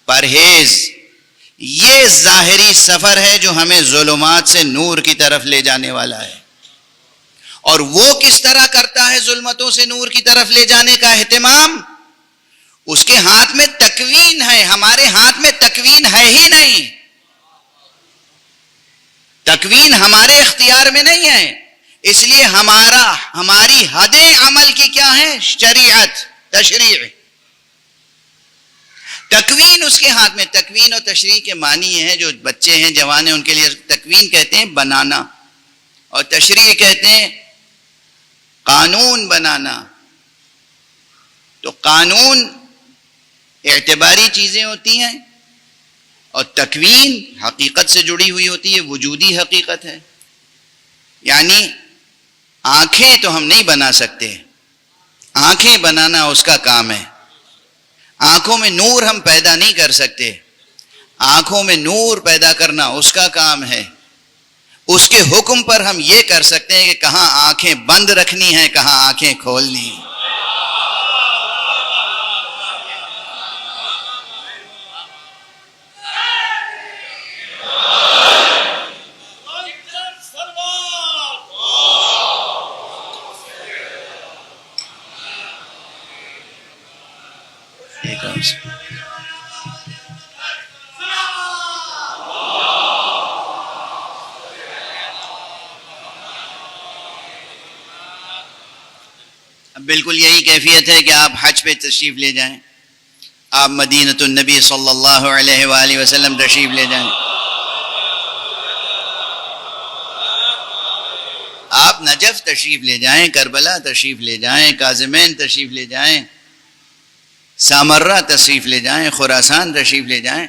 پرہیز. یہ ظاہری سفر ہے جو ہمیں ظلمات سے نور کی طرف لے جانے والا ہے. اور وہ کس طرح کرتا ہے ظلمتوں سے نور کی طرف لے جانے کا اہتمام؟ اس کے ہاتھ میں تکوین ہے، ہمارے ہاتھ میں تکوین ہے ہی نہیں. تکوین ہمارے اختیار میں نہیں ہے، اس لیے ہماری حدیں عمل کی کیا ہیں؟ شریعت، تشریع. تکوین اس کے ہاتھ میں. تکوین اور تشریع کے معنی یہ ہے، جو بچے ہیں، جوان ہیں، ان کے لیے تکوین کہتے ہیں بنانا، اور تشریع کہتے ہیں قانون بنانا. تو قانون اعتباری چیزیں ہوتی ہیں اور تکوین حقیقت سے جڑی ہوئی ہوتی ہے، وجودی حقیقت ہے. یعنی آنکھیں تو ہم نہیں بنا سکتے، آنکھیں بنانا اس کا کام ہے. آنکھوں میں نور ہم پیدا نہیں کر سکتے، آنکھوں میں نور پیدا کرنا اس کا کام ہے. اس کے حکم پر ہم یہ کر سکتے ہیں کہ کہاں آنکھیں بند رکھنی ہیں، کہاں آنکھیں کھولنی ہیں. بالکل یہی کیفیت ہے کہ آپ حج پہ تشریف لے جائیں، آپ مدینۃ النبی صلی اللہ علیہ وآلہ وسلم تشریف لے جائیں، آپ نجف تشریف لے جائیں، کربلا تشریف لے جائیں، کاظمین تشریف لے جائیں، سامرہ تشریف لے جائیں، خراسان تشریف لے جائیں،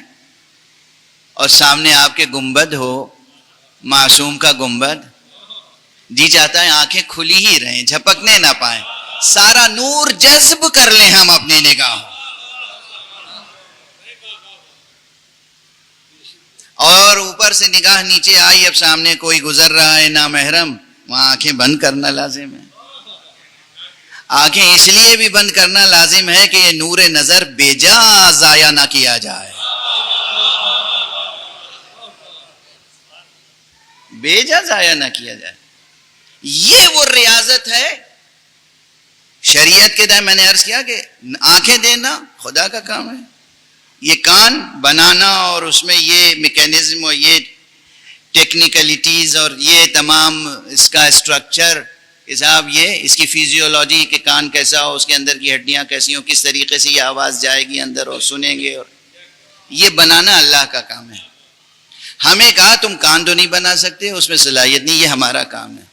اور سامنے آپ کے گنبد ہو، معصوم کا گنبد. جی چاہتا ہے آنکھیں کھلی ہی رہیں، جھپکنے نہ پائیں، سارا نور جذب کر لیں ہم اپنی نگاہوں. اور اوپر سے نگاہ نیچے آئی، اب سامنے کوئی گزر رہا ہے نامحرم، وہاں آنکھیں بند کرنا لازم ہے. آنکھیں اس لیے بھی بند کرنا لازم ہے کہ یہ نور نظر بے جا ضائع نہ کیا جائے، بے جا ضائع نہ کیا جائے. یہ وہ ریاضت ہے شریعت کے دائیں. میں نے عرض کیا کہ آنکھیں دینا خدا کا کام ہے، یہ کان بنانا اور اس میں یہ میکینزم اور یہ ٹیکنیکلٹیز اور یہ تمام اس کا اسٹرکچر حساب، یہ اس کی فیزیولوجی کہ کان کیسا ہو، اس کے اندر کی ہڈیاں کیسی ہوں، کس طریقے سے یہ آواز جائے گی اندر اور سنیں گے، اور یہ بنانا اللہ کا کام ہے. ہمیں کہا تم کان تو نہیں بنا سکتے، اس میں صلاحیت نہیں، یہ ہمارا کام ہے.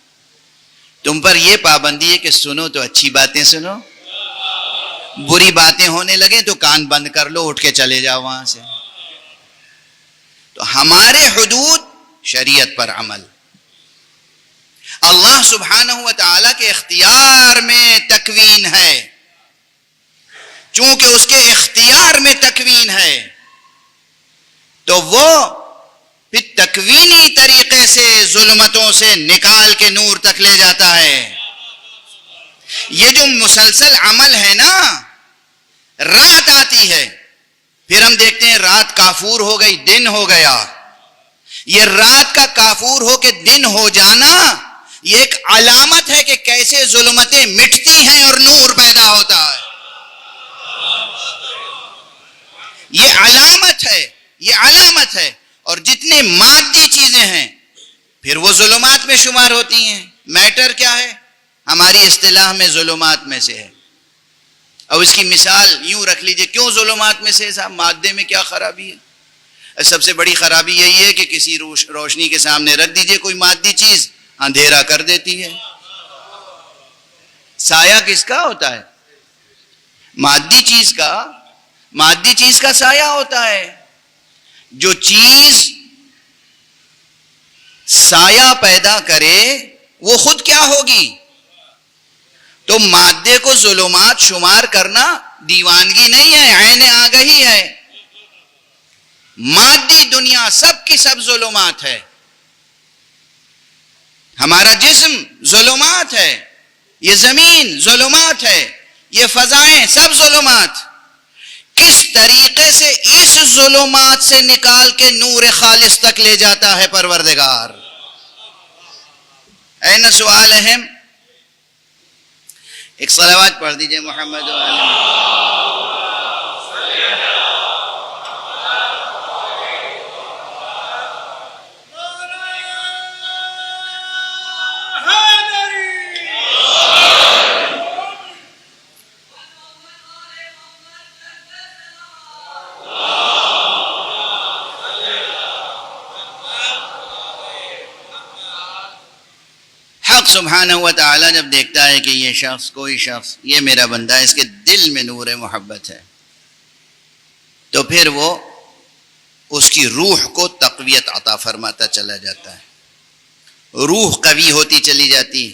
تم پر یہ پابندی ہے کہ سنو تو اچھی باتیں سنو، بری باتیں ہونے لگے تو کان بند کر لو، اٹھ کے چلے جاؤ وہاں سے. تو ہمارے حدود شریعت پر عمل. اللہ سبحانہ و تعالیٰ کے اختیار میں تکوین ہے، چونکہ اس کے اختیار میں تکوین ہے تو وہ پھر تکوینی طریقے سے ظلمتوں سے نکال کے نور تک لے جاتا ہے. یہ جو مسلسل عمل ہے نا، رات آتی ہے پھر ہم دیکھتے ہیں رات کافور ہو گئی، دن ہو گیا. یہ رات کا کافور ہو کے دن ہو جانا یہ ایک علامت ہے کہ کیسے ظلمتیں مٹتی ہیں اور نور پیدا ہوتا ہے. یہ علامت ہے، یہ علامت ہے. اور جتنے مادی چیزیں ہیں پھر وہ ظلمات میں شمار ہوتی ہیں. میٹر کیا ہے؟ ہماری اصطلاح میں ظلمات میں سے ہے. اب اس کی مثال یوں رکھ لیجئے، کیوں ظلمات میں سے؟ صاحب مادے میں کیا خرابی ہے؟ سب سے بڑی خرابی یہی ہے کہ کسی روشنی کے سامنے رکھ دیجئے کوئی مادی چیز، اندھیرا کر دیتی ہے. سایہ کس کا ہوتا ہے؟ مادی چیز کا سایہ ہوتا ہے. جو چیز سایہ پیدا کرے وہ خود کیا ہوگی؟ تو مادے کو ظلمات شمار کرنا دیوانگی نہیں ہے، عین آگہی ہے. مادی دنیا سب کی سب ظلمات ہے. ہمارا جسم ظلمات ہے، یہ زمین ظلمات ہے، یہ فضائیں سب ظلمات. کس طریقے سے اس ظلمات سے نکال کے نور خالص تک لے جاتا ہے پروردگار؟ این سوال اہم. ایک صلوات پڑھ دیجئے محمد و آل محمد. حق سبحانہ و تعالیٰ جب دیکھتا ہے کہ یہ شخص، کوئی شخص، یہ میرا بندہ ہے، اس کے دل میں نور محبت ہے، تو پھر وہ اس کی روح کو تقویت عطا فرماتا چلا جاتا ہے. روح قوی ہوتی چلی جاتی.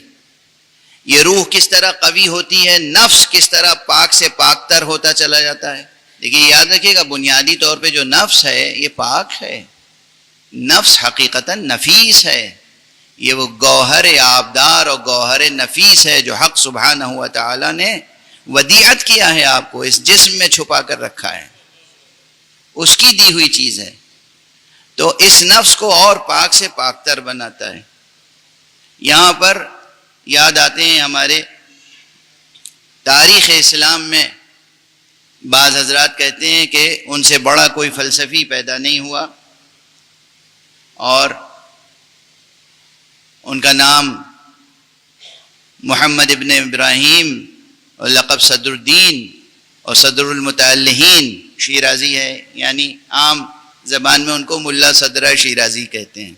یہ روح کس طرح قوی ہوتی ہے، نفس کس طرح پاک سے پاک تر ہوتا چلا جاتا ہے. لیکن یاد رکھیے گا بنیادی طور پہ جو نفس ہے یہ پاک ہے. نفس حقیقتاً نفیس ہے. یہ وہ گوہر آبدار اور گوہر نفیس ہے جو حق سبحانہ و تعالیٰ نے ودیعت کیا ہے، آپ کو اس جسم میں چھپا کر رکھا ہے، اس کی دی ہوئی چیز ہے. تو اس نفس کو اور پاک سے پاک تر بناتا ہے. یہاں پر یاد آتے ہیں ہمارے تاریخ اسلام میں بعض حضرات کہتے ہیں کہ ان سے بڑا کوئی فلسفی پیدا نہیں ہوا، اور ان کا نام محمد ابن ابراہیم اور لقب صدر الدین اور صدر المتعلہین شیرازی ہے. یعنی عام زبان میں ان کو ملا صدرہ شیرازی کہتے ہیں.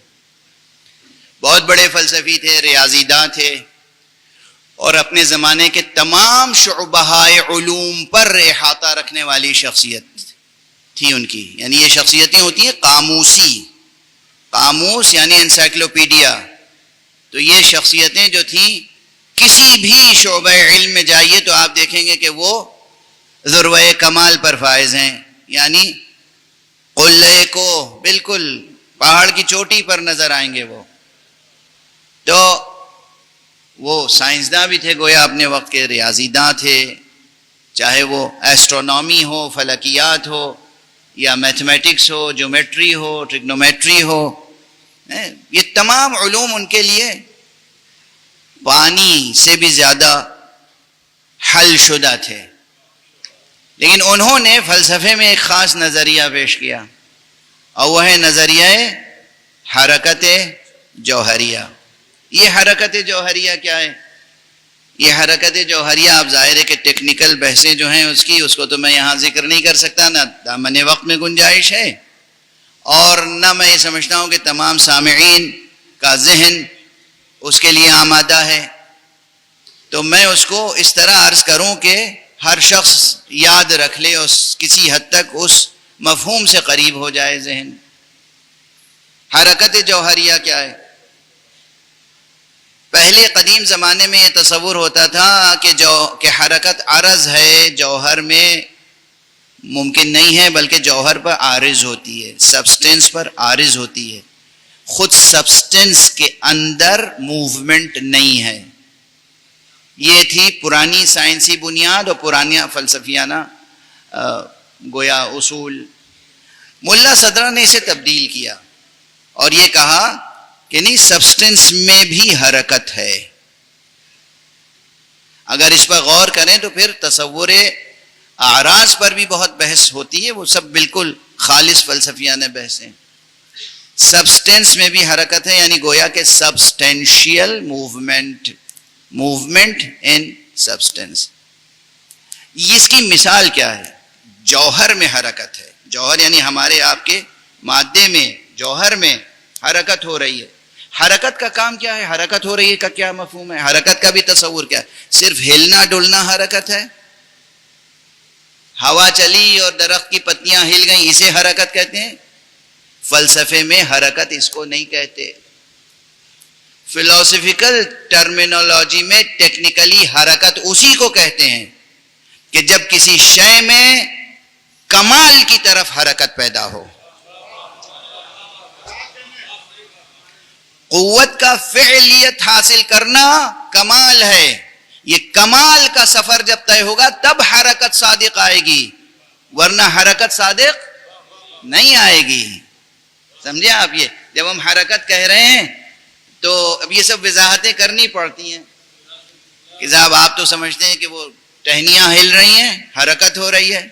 بہت بڑے فلسفی تھے، ریاضی داں تھے، اور اپنے زمانے کے تمام شعبہ علوم پر احاطہ رکھنے والی شخصیت تھی ان کی. یعنی یہ شخصیتیں ہوتی ہیں قاموسی، قاموس یعنی انسائکلوپیڈیا. تو یہ شخصیتیں جو تھیں کسی بھی شعبہ علم میں جائیے تو آپ دیکھیں گے کہ وہ ذروۂ کمال پر فائز ہیں. یعنی قلعے کو بالکل پہاڑ کی چوٹی پر نظر آئیں گے وہ. تو وہ سائنسداں بھی تھے گویا اپنے وقت کے، ریاضی داں تھے، چاہے وہ ایسٹرونومی ہو، فلکیات ہو، یا میتھمیٹکس ہو، جیومیٹری ہو، ٹریگنومیٹری ہو. یہ تمام علوم ان کے لیے پانی سے بھی زیادہ حل شدہ تھے. لیکن انہوں نے فلسفے میں ایک خاص نظریہ پیش کیا، اور وہ ہے نظریہ حرکت جوہریہ۔ یہ حرکت جوہریہ کیا ہے؟ یہ حرکت جوہریہ، آپ ظاہر ہے کہ ٹیکنیکل بحثیں جو ہیں اس کو تو میں یہاں ذکر نہیں کر سکتا، نہ دامن وقت میں گنجائش ہے، اور نہ میں یہ سمجھتا ہوں کہ تمام سامعین کا ذہن اس کے لیے آمادہ ہے۔ تو میں اس کو اس طرح عرض کروں کہ ہر شخص یاد رکھ لے، اس کسی حد تک اس مفہوم سے قریب ہو جائے ذہن۔ حرکت جوہریہ کیا ہے؟ پہلے قدیم زمانے میں یہ تصور ہوتا تھا کہ حرکت عرض ہے، جوہر میں ممکن نہیں ہے، بلکہ جوہر پر عارض ہوتی ہے، سبسٹنس پر عارض ہوتی ہے، خود سبسٹنس کے اندر موومنٹ نہیں ہے۔ یہ تھی پرانی سائنسی بنیاد اور پرانی فلسفیانہ گویا اصول۔ ملا صدرہ نے اسے تبدیل کیا اور یہ کہا کہ نہیں، سبسٹنس میں بھی حرکت ہے۔ اگر اس پر غور کریں تو پھر تصور اعراض پر بھی بہت بحث ہوتی ہے، وہ سب بالکل خالص فلسفیانہ بحثیں۔ سبسٹنس میں بھی حرکت ہے، یعنی گویا کہ سبسٹینشیل موومنٹ ان سبسٹنس۔ اس کی مثال کیا ہے؟ جوہر میں حرکت ہے، جوہر یعنی ہمارے آپ کے مادے میں، جوہر میں حرکت ہو رہی ہے۔ حرکت کا کام کیا ہے؟ حرکت ہو رہی ہے کا کیا مفہوم ہے؟ حرکت کا بھی تصور کیا ہے؟ صرف ہلنا ڈلنا حرکت ہے؟ ہوا چلی اور درخت کی پتیاں ہل گئیں، اسے حرکت کہتے ہیں؟ فلسفے میں حرکت اس کو نہیں کہتے۔ فلسفیکل ٹرمینالوجی میں ٹیکنیکلی حرکت اسی کو کہتے ہیں کہ جب کسی شے میں کمال کی طرف حرکت پیدا ہو۔ قوت کا فعلیت حاصل کرنا کمال ہے، یہ کمال کا سفر جب طے ہوگا تب حرکت صادق آئے گی، ورنہ حرکت صادق نہیں آئے گی۔ سمجھے آپ؟ یہ جب ہم حرکت کہہ رہے ہیں تو اب یہ سب وضاحتیں کرنی پڑتی ہیں کہ صاحب آپ تو سمجھتے ہیں کہ وہ ٹہنیاں ہل رہی ہیں، حرکت ہو رہی ہے۔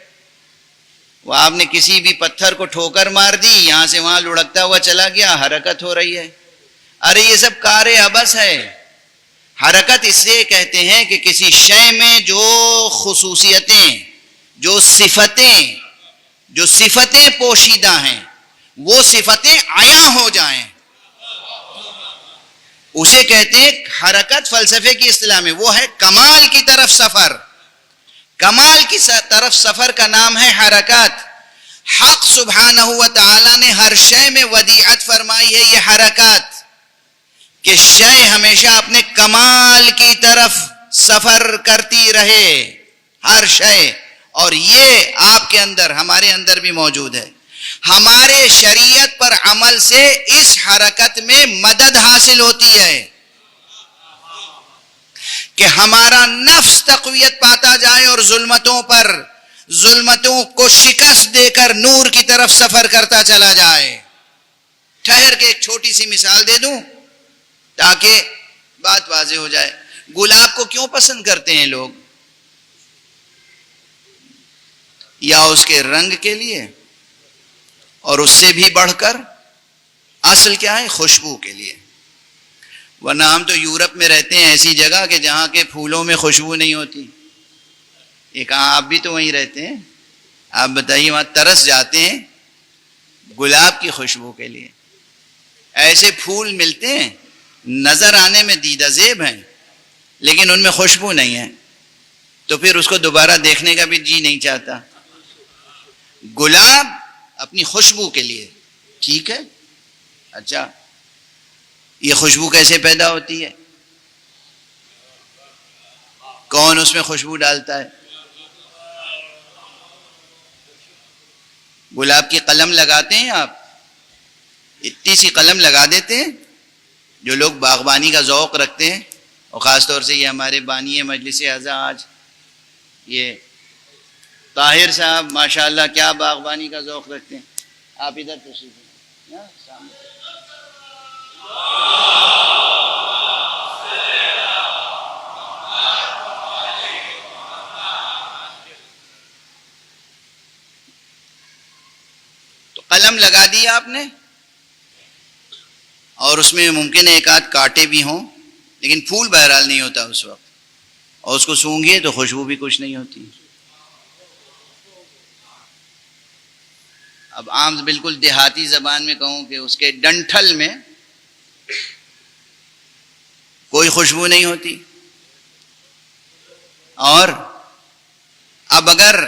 وہ آپ نے کسی بھی پتھر کو ٹھوکر مار دی، یہاں سے وہاں لڑکتا ہوا چلا گیا، حرکت ہو رہی ہے۔ ارے یہ سب کار عبث ہے۔ حرکت اس لیے کہتے ہیں کہ کسی شے میں جو خصوصیتیں، جو صفتیں پوشیدہ ہیں، وہ صفتیں عیاں ہو جائیں، اسے کہتے ہیں حرکت۔ فلسفے کی اصطلاح میں وہ ہے کمال کی طرف سفر۔ کمال کی طرف سفر کا نام ہے حرکت۔ حق سبحانہ و تعالی نے ہر شے میں ودیعت فرمائی ہے، یہ حرکت، کہ شے ہمیشہ اپنے کمال کی طرف سفر کرتی رہے، ہر شے۔ اور یہ آپ کے اندر، ہمارے اندر بھی موجود ہے۔ ہمارے شریعت پر عمل سے اس حرکت میں مدد حاصل ہوتی ہے کہ ہمارا نفس تقویت پاتا جائے اور ظلمتوں کو شکست دے کر نور کی طرف سفر کرتا چلا جائے۔ ٹھہر کے ایک چھوٹی سی مثال دے دوں تاکہ بات واضح ہو جائے۔ گلاب کو کیوں پسند کرتے ہیں لوگ؟ یا اس کے رنگ کے لیے، اور اس سے بھی بڑھ کر اصل کیا ہے؟ خوشبو کے لیے۔ ورنہ ہم تو یورپ میں رہتے ہیں ایسی جگہ کہ جہاں کے پھولوں میں خوشبو نہیں ہوتی۔ یہ کہاں آپ بھی تو وہیں رہتے ہیں، آپ بتائیے، وہاں ترس جاتے ہیں گلاب کی خوشبو کے لیے۔ ایسے پھول ملتے ہیں نظر آنے میں دیدہ زیب ہیں لیکن ان میں خوشبو نہیں ہے، تو پھر اس کو دوبارہ دیکھنے کا بھی جی نہیں چاہتا۔ گلاب اپنی خوشبو کے لیے ٹھیک ہے، اچھا یہ خوشبو کیسے پیدا ہوتی ہے؟ کون اس میں خوشبو ڈالتا ہے؟ گلاب کی قلم لگاتے ہیں آپ، اتنی سی قلم لگا دیتے ہیں۔ جو لوگ باغبانی کا ذوق رکھتے ہیں، اور خاص طور سے یہ ہمارے بانی مجلس اعزا آج یہ طاہر صاحب ماشاءاللہ کیا باغبانی کا ذوق رکھتے ہیں۔ آپ ادھر تشریف لیں سامنے۔ قلم لگا دیا آپ نے اور اس میں ممکن ہے ایک آدھ کانٹے بھی ہوں، لیکن پھول بہرحال نہیں ہوتا اس وقت، اور اس کو سونگھیے تو خوشبو بھی کچھ نہیں ہوتی. اب عام بالکل دیہاتی زبان میں کہوں کہ اس کے ڈنٹھل میں کوئی خوشبو نہیں ہوتی. اور اب اگر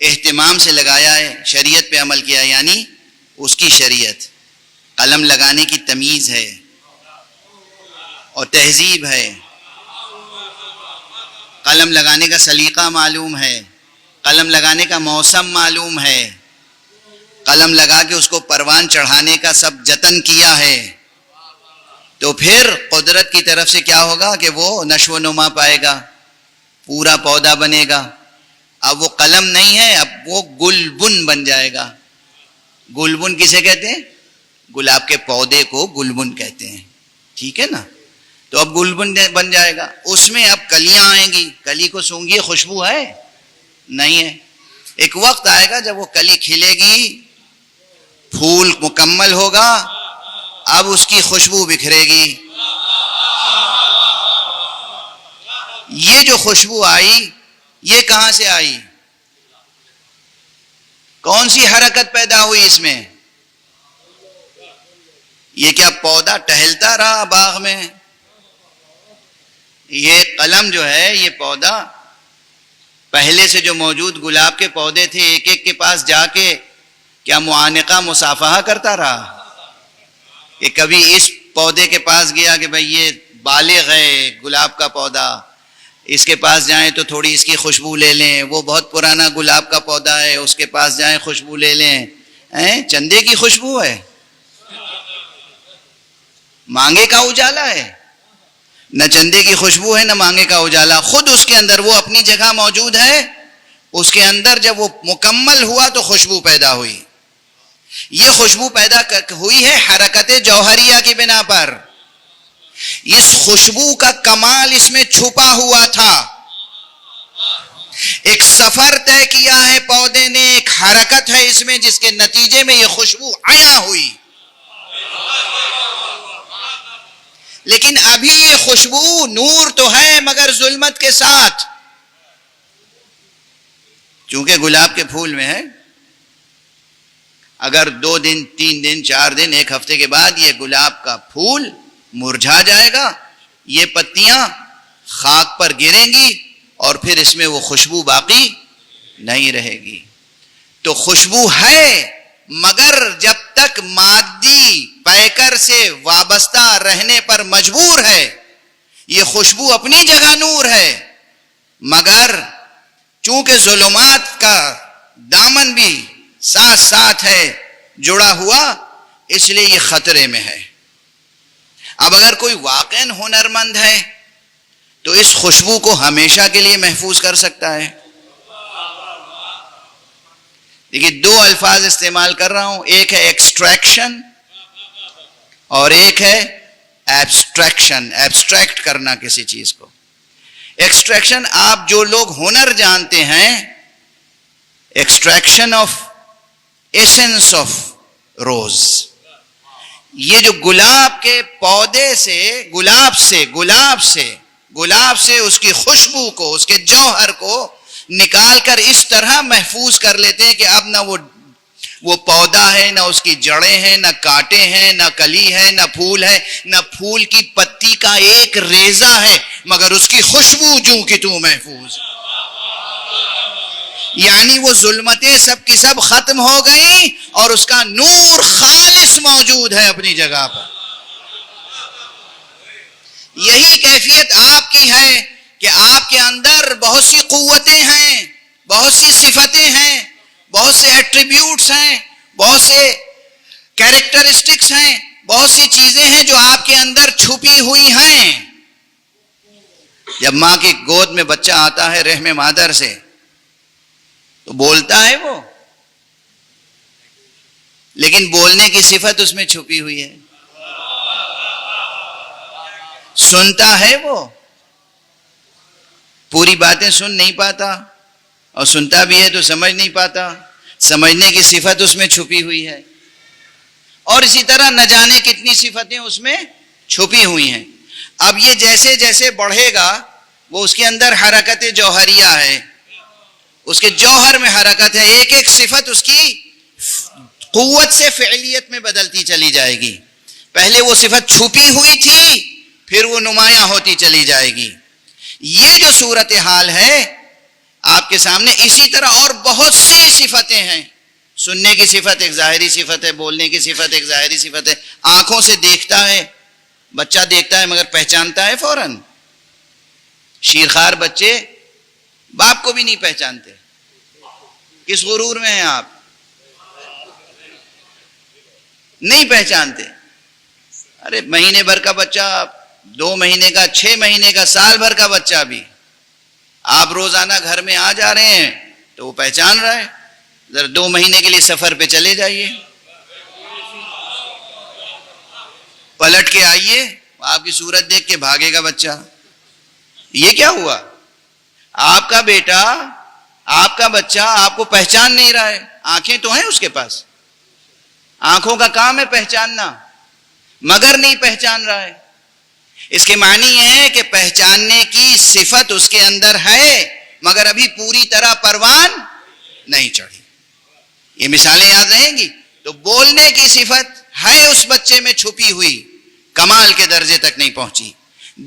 اہتمام سے لگایا ہے، شریعت پہ عمل کیا، یعنی اس کی شریعت، قلم لگانے کی تمیز ہے اور تہذیب ہے، قلم لگانے کا سلیقہ معلوم ہے، قلم لگانے کا موسم معلوم ہے، قلم لگا کے اس کو پروان چڑھانے کا سب جتن کیا ہے، تو پھر قدرت کی طرف سے کیا ہوگا کہ وہ نشو و نما پائے گا، پورا پودا بنے گا. اب وہ قلم نہیں ہے، اب وہ گلبن بن جائے گا. گلبن کسے کہتے ہیں؟ گلاب کے پودے کو گلبن کہتے ہیں، ٹھیک ہے نا. تو اب گلبن بن جائے گا، اس میں اب کلیاں آئیں گی. کلی کو سونگھیے، خوشبو ہے؟ نہیں ہے. ایک وقت آئے گا جب وہ کلی کھلے گی، پھول مکمل ہوگا، اب اس کی خوشبو بکھرے گی. یہ جو خوشبو آئی، یہ کہاں سے آئی؟ کون سی حرکت پیدا ہوئی اس میں؟ یہ کیا پودا ٹہلتا رہا باغ میں؟ یہ قلم جو ہے، یہ پودا پہلے سے جو موجود گلاب کے پودے تھے، ایک ایک کے پاس جا کے کیا معانقہ مصافحہ کرتا رہا؟ کہ کبھی اس پودے کے پاس گیا کہ بھئی یہ بالغ ہے گلاب کا پودا، اس کے پاس جائیں تو تھوڑی اس کی خوشبو لے لیں، وہ بہت پرانا گلاب کا پودا ہے، اس کے پاس جائیں خوشبو لے لیں. چندے کی خوشبو ہے؟ مانگے کا اجالا ہے؟ نہ چندے کی خوشبو ہے نہ مانگے کا اجالا. خود اس کے اندر وہ اپنی جگہ موجود ہے، اس کے اندر جب وہ مکمل ہوا تو خوشبو پیدا ہوئی. یہ خوشبو پیدا ہوئی ہے حرکت جوہریہ کی بنا پر. اس خوشبو کا کمال اس میں چھپا ہوا تھا. ایک سفر طے کیا ہے پودے نے، ایک حرکت ہے اس میں جس کے نتیجے میں یہ خوشبو عیاں ہوئی. لیکن ابھی یہ خوشبو نور تو ہے مگر ظلمت کے ساتھ، چونکہ گلاب کے پھول میں ہے. اگر 2 دن 3 دن 4 دن 1 ہفتے کے بعد یہ گلاب کا پھول مرجھا جائے گا، یہ پتیاں خاک پر گریں گی اور پھر اس میں وہ خوشبو باقی نہیں رہے گی. تو خوشبو ہے مگر جب تک مادی پیکر سے وابستہ رہنے پر مجبور ہے. یہ خوشبو اپنی جگہ نور ہے، مگر چونکہ ظلمات کا دامن بھی ساتھ ساتھ ہے جڑا ہوا، اس لیے یہ خطرے میں ہے. اب اگر کوئی واقعاً ہنرمند ہے تو اس خوشبو کو ہمیشہ کے لیے محفوظ کر سکتا ہے. دیکھیے 2 الفاظ استعمال کر رہا ہوں، ایک ہے ایکسٹریکشن اور ایک ہے ایبسٹریکشن، ایبسٹریکٹ کرنا کسی چیز کو. ایکسٹریکشن، آپ جو لوگ ہنر جانتے ہیں، extraction of essence of rose, یہ جو گلاب کے پودے سے گلاب سے اس کی خوشبو کو، اس کے جوہر کو نکال کر اس طرح محفوظ کر لیتے ہیں کہ اب نہ وہ پودا ہے، نہ اس کی جڑیں ہیں، نہ کانٹے ہیں، نہ کلی ہے، نہ پھول ہے، نہ پھول کی پتی کا ایک ریزہ ہے، مگر اس کی خوشبو جوں کی توں محفوظ. یعنی وہ ظلمتیں سب کی سب ختم ہو گئیں اور اس کا نور خالص موجود ہے اپنی جگہ پر. یہی کیفیت آپ کی ہے کہ آپ کے اندر بہت سی قوتیں ہیں، بہت سی صفتیں ہیں، بہت سے ایٹریبیوٹس ہیں، بہت سے کیریکٹرسٹکس ہیں، بہت سی چیزیں ہیں جو آپ کے اندر چھپی ہوئی ہیں. جب ماں کی گود میں بچہ آتا ہے رحم مادر سے تو بولتا ہے وہ، لیکن بولنے کی صفت اس میں چھپی ہوئی ہے. سنتا ہے وہ، پوری باتیں سن نہیں پاتا، اور سنتا بھی ہے تو سمجھ نہیں پاتا، سمجھنے کی صفت اس میں چھپی ہوئی ہے. اور اسی طرح نہ جانے کتنی صفتیں اس میں چھپی ہوئی ہیں. اب یہ جیسے جیسے بڑھے گا وہ اس کے اندر حرکت جوہریہ ہے, اس کے جوہر میں حرکت ہے, ایک ایک صفت اس کی قوت سے فعلیت میں بدلتی چلی جائے گی. پہلے وہ صفت چھپی ہوئی تھی, پھر وہ نمایاں ہوتی چلی جائے گی. یہ جو صورتحال ہے آپ کے سامنے, اسی طرح اور بہت سی صفتیں ہیں. سننے کی صفت ایک ظاہری صفت ہے, بولنے کی صفت ایک ظاہری صفت ہے. آنکھوں سے دیکھتا ہے, بچہ دیکھتا ہے مگر پہچانتا ہے فوراً. شیرخوار بچے باپ کو بھی نہیں پہچانتے. کس غرور میں ہیں آپ؟ نہیں پہچانتے. ارے مہینے بھر کا بچہ, 2 مہینے کا, 6 مہینے کا, سال بھر کا بچہ بھی آپ روزانہ گھر میں آ جا رہے ہیں تو وہ پہچان رہا ہے. ذرا 2 مہینے کے لیے سفر پہ چلے جائیے, پلٹ کے آئیے, آپ کی صورت دیکھ کے بھاگے گا بچہ. یہ کیا ہوا؟ آپ کا بیٹا, آپ کا بچہ آپ کو پہچان نہیں رہا ہے. آنکھیں تو ہیں اس کے پاس, آنکھوں کا کام ہے پہچاننا, مگر نہیں پہچان رہا ہے. اس کے معنی یہ ہے کہ پہچاننے کی صفت اس کے اندر ہے مگر ابھی پوری طرح پروان نہیں چڑھی. یہ مثالیں یاد رہیں گی. تو بولنے کی صفت ہے اس بچے میں چھپی ہوئی, کمال کے درجے تک نہیں پہنچی.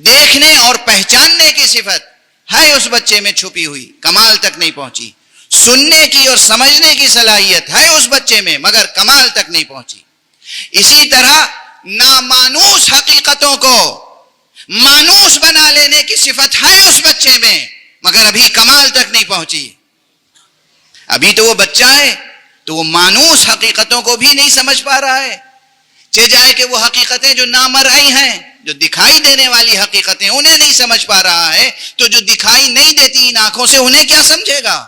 دیکھنے اور پہچاننے کی صفت ہے اس بچے میں چھپی ہوئی, کمال تک نہیں پہنچی. سننے کی اور سمجھنے کی صلاحیت ہے اس بچے میں مگر کمال تک نہیں پہنچی. اسی طرح نامانوس حقیقتوں کو مانوس بنا لینے کی صفت ہے اس بچے میں مگر ابھی کمال تک نہیں پہنچی. ابھی تو وہ بچہ ہے تو وہ مانوس حقیقتوں کو بھی نہیں سمجھ پا رہا ہے. چہ جائے کہ وہ حقیقتیں جو نامرئی ہیں, جو دکھائی دینے والی حقیقتیں, انہیں نہیں سمجھ پا رہا ہے, تو جو دکھائی نہیں دیتی ان آنکھوں سے انہیں کیا سمجھے گا؟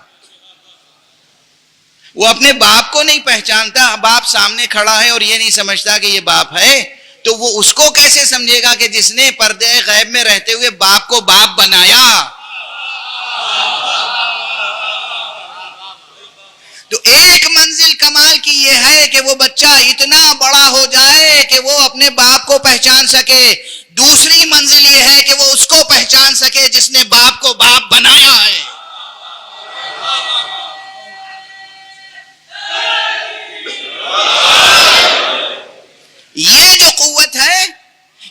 وہ اپنے باپ کو نہیں پہچانتا, باپ سامنے کھڑا ہے اور یہ نہیں سمجھتا کہ یہ باپ ہے, تو وہ اس کو کیسے سمجھے گا کہ جس نے پردے غیب میں رہتے ہوئے باپ کو باپ بنایا؟ تو ایک منزل کمال کی یہ ہے کہ وہ بچہ اتنا بڑا ہو جائے کہ وہ اپنے باپ کو پہچان سکے. دوسری منزل یہ ہے کہ وہ اس کو پہچان سکے جس نے باپ کو باپ بنایا ہے. یہ جو قوت ہے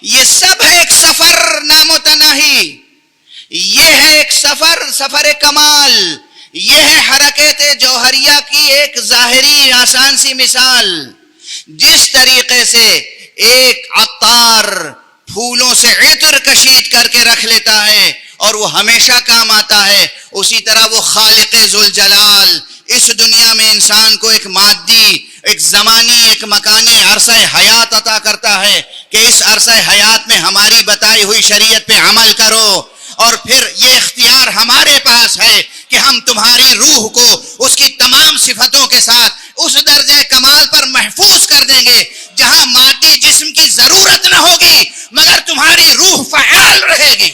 یہ سب ہے ایک سفر نامتناہی. یہ ہے ایک سفر کمال. یہ ہے حرکت جوہریہ کی ایک ظاہری آسان سی مثال. جس طریقے سے ایک عطار پھولوں سے عطر کشید کر کے رکھ لیتا ہے اور وہ ہمیشہ کام آتا ہے, اسی طرح وہ خالق ذوالجلال اس دنیا میں انسان کو ایک مادی, ایک زمانی, ایک مکانی عرصہ حیات عطا کرتا ہے کہ اس عرصہ حیات میں ہماری بتائی ہوئی شریعت پہ عمل کرو, اور پھر یہ اختیار ہمارے پاس ہے کہ ہم تمہاری روح کو اس کی تمام صفتوں کے ساتھ اس درجے کمال پر محفوظ کر دیں گے جہاں مادی جسم کی ضرورت نہ ہوگی مگر تمہاری روح فعال رہے گی.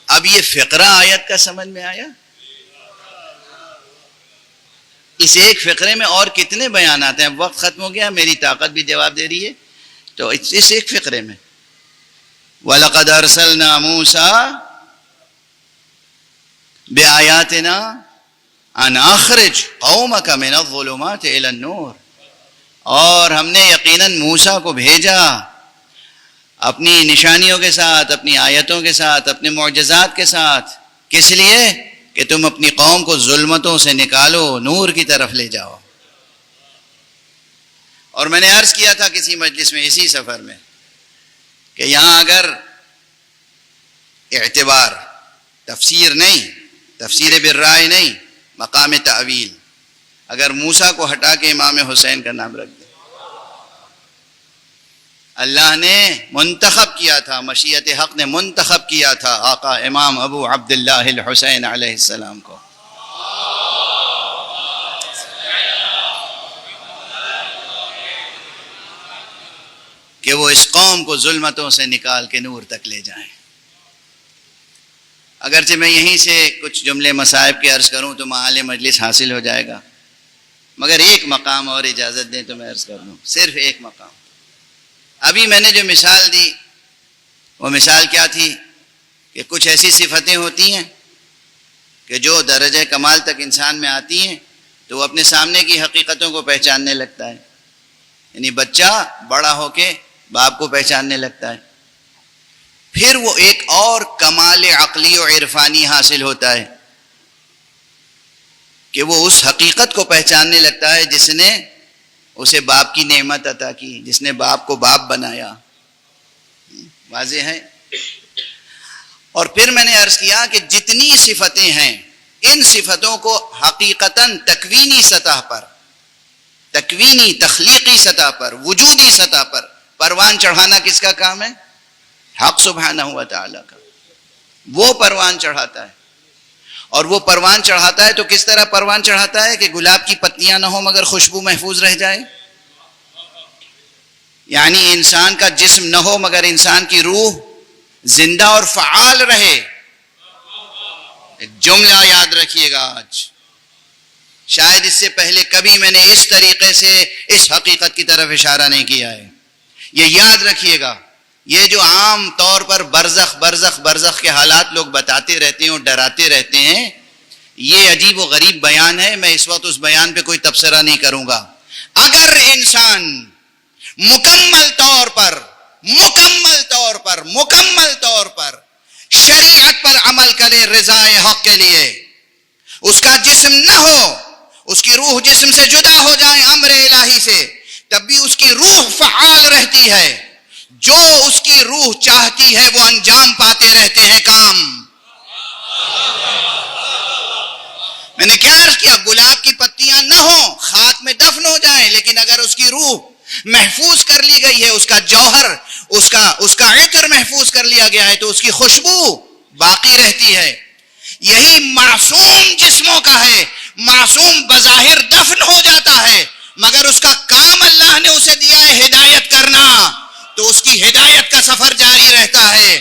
اب یہ فقرہ آیت کا سمجھ میں آیا؟ اس ایک فقرے میں اور کتنے بیانات ہیں؟ وقت ختم ہو گیا, میری طاقت بھی جواب دے رہی ہے. تو اس ایک فقرے میں وَلَقَدْ أَرْسَلْنَا مُوسَىٰ بِآيَاتِنَا أَنْ أَخْرِجْ قَوْمَكَ مِنَ الظُّلُمَاتِ إِلَى النُّورِ, اور ہم نے یقیناً موسیٰ کو بھیجا اپنی نشانیوں کے ساتھ, اپنی آیتوں کے ساتھ, اپنے معجزات کے ساتھ. کس لیے؟ کہ تم اپنی قوم کو ظلمتوں سے نکالو, نور کی طرف لے جاؤ. اور میں نے عرض کیا تھا کسی مجلس میں اسی سفر میں کہ یہاں اگر اعتبار تفسیر نہیں, تفسیر بالرائے نہیں, مقام تعویل, اگر موسیٰ کو ہٹا کے امام حسین کا نام رکھ دیں, اللہ نے منتخب کیا تھا، مشیت حق نے منتخب کیا تھا آقا امام ابو عبداللہ الحسین علیہ السلام کو. کہ وہ اس قوم کو ظلمتوں سے نکال کے نور تک لے جائیں. اگرچہ میں یہیں سے کچھ جملے مصائب کے عرض کروں تو معال مجلس حاصل ہو جائے گا، مگر ایک مقام اور اجازت دیں تو میں عرض کر دوں، صرف ایک مقام. ابھی میں نے جو مثال دی وہ مثال کیا تھی کہ کچھ ایسی صفتیں ہوتی ہیں کہ جو درجہ کمال تک انسان میں آتی ہیں تو وہ اپنے سامنے کی حقیقتوں کو پہچاننے لگتا ہے. یعنی بچہ بڑا ہو کے باپ کو پہچاننے لگتا ہے، پھر وہ ایک اور کمال عقلی و عرفانی حاصل ہوتا ہے کہ وہ اس حقیقت کو پہچاننے لگتا ہے جس نے اسے باپ کی نعمت عطا کی، جس نے باپ کو باپ بنایا. واضح ہے؟ اور پھر میں نے عرض کیا کہ جتنی صفتیں ہیں ان صفتوں کو حقیقتاً تکوینی سطح پر، تکوینی تخلیقی سطح پر، وجودی سطح پر پروان چڑھانا کس کا کام ہے؟ حق سبحانہ و تعالی کا. وہ پروان چڑھاتا ہے. اور وہ پروان چڑھاتا ہے تو کس طرح پروان چڑھاتا ہے کہ گلاب کی پتیاں نہ ہوں مگر خوشبو محفوظ رہ جائے. یعنی انسان کا جسم نہ ہو مگر انسان کی روح زندہ اور فعال رہے. ایک جملہ یاد رکھیے گا آج، شاید اس سے پہلے کبھی میں نے اس طریقے سے اس حقیقت کی طرف اشارہ نہیں کیا ہے. یہ یاد رکھیے گا، یہ جو عام طور پر برزخ کے حالات لوگ بتاتے رہتے ہیں اور ڈراتے رہتے ہیں، یہ عجیب و غریب بیان ہے. میں اس وقت اس بیان پہ کوئی تبصرہ نہیں کروں گا. اگر انسان مکمل طور پر شریعت پر عمل کرے رضا حق کے لیے، اس کا جسم نہ ہو، اس کی روح جسم سے جدا ہو جائے امر الہی سے، تب بھی اس کی روح فعال رہتی ہے. جو اس کی روح چاہتی ہے وہ انجام پاتے رہتے ہیں کام. میں نے کیا عرض کیا؟ گلاب کی پتیاں نہ ہوں، خاک میں دفن ہو جائیں، لیکن اگر اس کی روح محفوظ کر لی گئی ہے، اس کا جوہر، اس کا عطر محفوظ کر لیا گیا ہے تو اس کی خوشبو باقی رہتی ہے. یہی معصوم جسموں کا ہے. معصوم بظاہر دفن ہو جاتا ہے مگر اس کا کام اللہ نے اسے دیا ہے ہدایت کرنا، تو اس کی ہدایت کا سفر جاری رہتا ہے.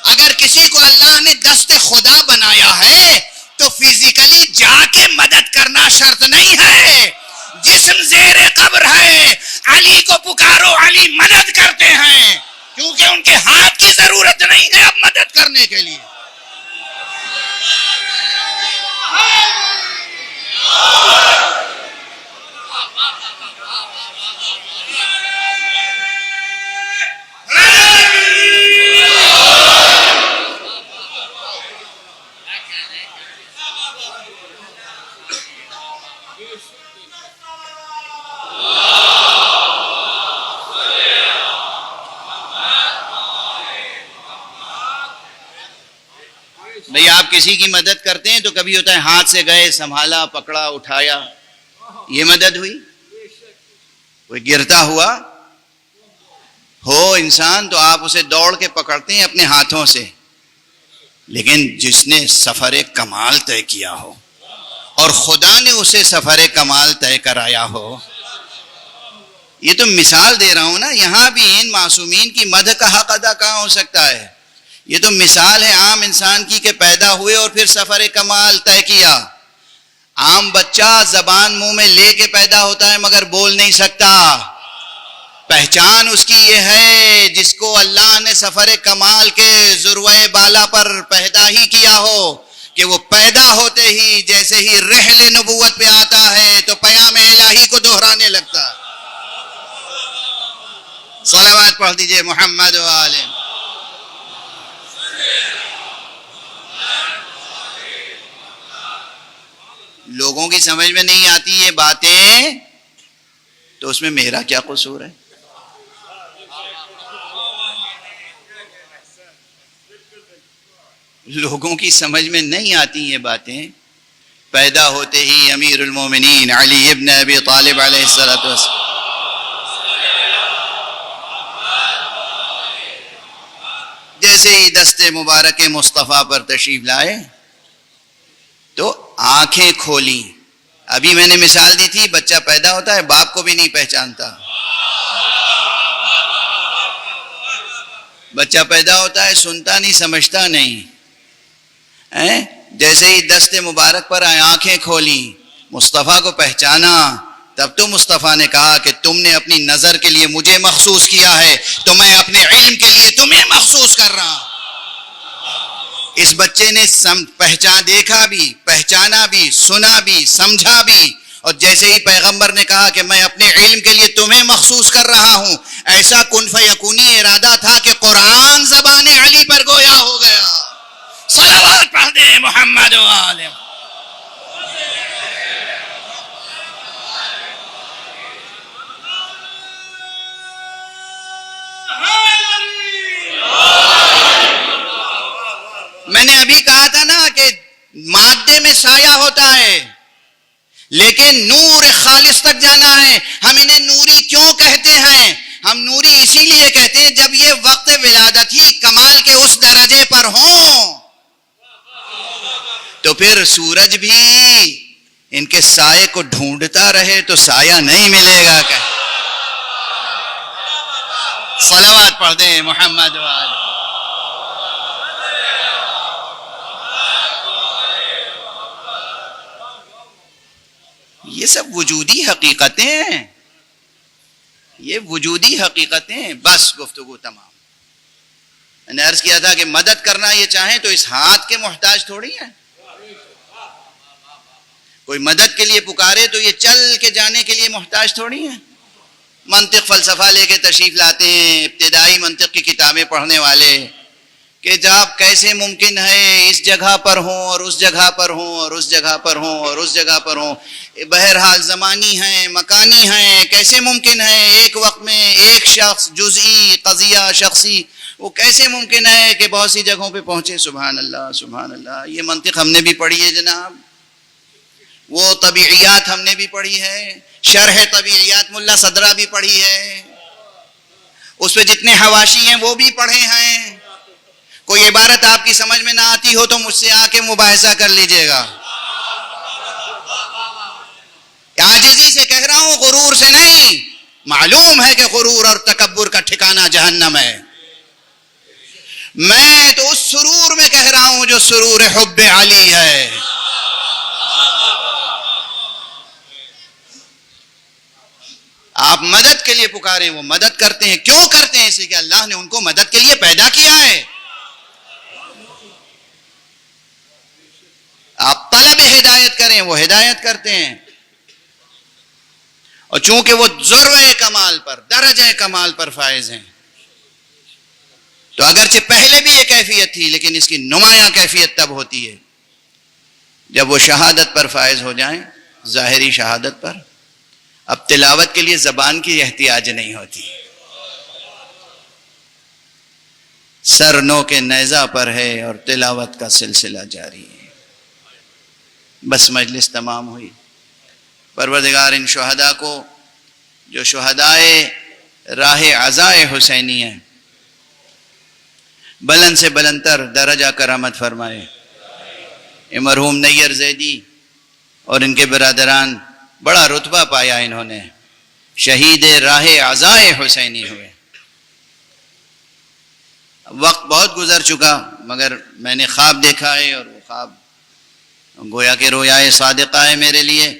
اگر کسی کو اللہ نے دست خدا بنایا ہے تو فزیکلی جا کے مدد کرنا شرط نہیں ہے. جسم زیر قبر ہے، علی کو پکارو، علی مدد کرتے ہیں، کیونکہ ان کے ہاتھ کی ضرورت نہیں ہے اب مدد کرنے کے لیے. بھئی آپ کسی کی مدد کرتے ہیں تو کبھی ہوتا ہے ہاتھ سے گئے، سنبھالا، پکڑا، اٹھایا، یہ مدد ہوئی. کوئی گرتا ہوا ہو انسان تو آپ اسے دوڑ کے پکڑتے ہیں اپنے ہاتھوں سے، لیکن جس نے سفر کمال طے کیا ہو اور خدا نے اسے سفر کمال طے کرایا ہو، یہ تو مثال دے رہا ہوں نا. یہاں بھی ان معصومین کی مدح کا حق ادا کہاں ہو سکتا ہے؟ یہ تو مثال ہے عام انسان کی کہ پیدا ہوئے اور پھر سفر کمال طے کیا. عام بچہ زبان منہ میں لے کے پیدا ہوتا ہے مگر بول نہیں سکتا. پہچان اس کی یہ ہے جس کو اللہ نے سفر کمال کے ذروۂ بالا پر پیدا ہی کیا ہو کہ وہ پیدا ہوتے ہی جیسے ہی رحل نبوت پہ آتا ہے تو پیام الہی کو دہرانے لگتا. صلوات پڑھ دیجئے محمد و آلہ. لوگوں کی سمجھ میں نہیں آتی یہ باتیں تو اس میں میرا کیا قصور ہے؟ لوگوں کی سمجھ میں نہیں آتی یہ باتیں. پیدا ہوتے ہی امیر المومنین علی ابن ابی طالب علیہ السلام جیسے ہی دست مبارک مصطفیٰ پر تشریف لائے تو آنکھیں کھولی. ابھی میں نے مثال دی تھی، بچہ پیدا ہوتا ہے باپ کو بھی نہیں پہچانتا. بچہ پیدا ہوتا ہے سنتا نہیں سمجھتا نہیں. جیسے ہی دست مبارک پر آنکھیں کھولی، مصطفیٰ کو پہچانا، تب تو مصطفیٰ نے کہا کہ تم نے اپنی نظر کے لیے مجھے مخصوص کیا ہے تو میں اپنے علم کے لیے تمہیں مخصوص کر رہا ہوں. اس بچے نے دیکھا بھی، پہچانا بھی، سنا بھی، سمجھا بھی، اور جیسے ہی پیغمبر نے کہا کہ میں اپنے علم کے لیے تمہیں مخصوص کر رہا ہوں، ایسا کن فیکونی ارادہ تھا کہ قرآن زبان علی پر گویا ہو گیا. صلوات پڑھ دیں محمد و آلہ. میں نے ابھی کہا تھا نا کہ مادے میں سایہ ہوتا ہے لیکن نور خالص تک جانا ہے. ہم انہیں نوری کیوں کہتے ہیں؟ ہم نوری اسی لیے کہتے ہیں جب یہ وقت ولادت ہی کمال کے اس درجے پر ہوں تو پھر سورج بھی ان کے سائے کو ڈھونڈتا رہے تو سایہ نہیں ملے گا. کہ صلوات پڑھ دیں محمد و آلہ. یہ سب وجودی حقیقتیں ہیں، یہ وجودی حقیقتیں. بس گفتگو تمام. میں نے عرض کیا تھا کہ مدد کرنا یہ چاہیں تو اس ہاتھ کے محتاج تھوڑی ہیں. کوئی مدد کے لیے پکارے تو یہ چل کے جانے کے لیے محتاج تھوڑی ہیں. منطق فلسفہ لے کے تشریف لاتے ہیں ابتدائی منطق کی کتابیں پڑھنے والے کہ جب کیسے ممکن ہے اس جگہ پر ہوں اور اس جگہ پر ہوں اور اس جگہ پر ہوں اور اس جگہ پر ہوں. بہرحال زمانی ہیں، مکانی ہیں، کیسے ممکن ہے ایک وقت میں ایک شخص جزئی قضیہ شخصی، وہ کیسے ممکن ہے کہ بہت سی جگہوں پہ پہنچے. سبحان اللہ سبحان اللہ. یہ منطق ہم نے بھی پڑھی ہے جناب، وہ طبیعیات ہم نے بھی پڑھی ہے، شرح طبیعیات ملا صدرہ بھی پڑھی ہے، اس پہ جتنے حواشی ہیں وہ بھی پڑھے ہیں. کوئی عبارت آپ کی سمجھ میں نہ آتی ہو تو مجھ سے آ کے مباحثہ کر لیجئے گا. عاجزی سے کہہ رہا ہوں، غرور سے نہیں. معلوم ہے کہ غرور اور تکبر کا ٹھکانہ جہنم ہے. میں تو اس سرور میں کہہ رہا ہوں جو سرور حب علی ہے. آپ مدد کے لیے پکاریں، وہ مدد کرتے ہیں. کیوں کرتے ہیں؟ اس لیے کہ اللہ نے ان کو مدد کے لیے پیدا کیا ہے. آپ طلب ہدایت کریں، وہ ہدایت کرتے ہیں. اور چونکہ وہ ذروہ کمال پر، درجہ کمال پر فائز ہیں تو اگرچہ پہلے بھی یہ کیفیت تھی لیکن اس کی نمایاں کیفیت تب ہوتی ہے جب وہ شہادت پر فائز ہو جائیں، ظاہری شہادت پر. اب تلاوت کے لیے زبان کی احتیاج نہیں ہوتی. سر نو کے نیزہ پر ہے اور تلاوت کا سلسلہ جاری ہے. بس مجلس تمام ہوئی. پروردگار ان شہداء کو جو شہدائے راہ عزائے حسینی ہیں بلند سے بلندتر درجہ کرامت فرمائے. مرحوم نیر زیدی اور ان کے برادران بڑا رتبہ پایا انہوں نے، شہید راہ عزائے حسینی ہوئے. وقت بہت گزر چکا مگر میں نے خواب دیکھا ہے اور وہ خواب گویا کہ رویائے صادقہ ہے میرے لیے.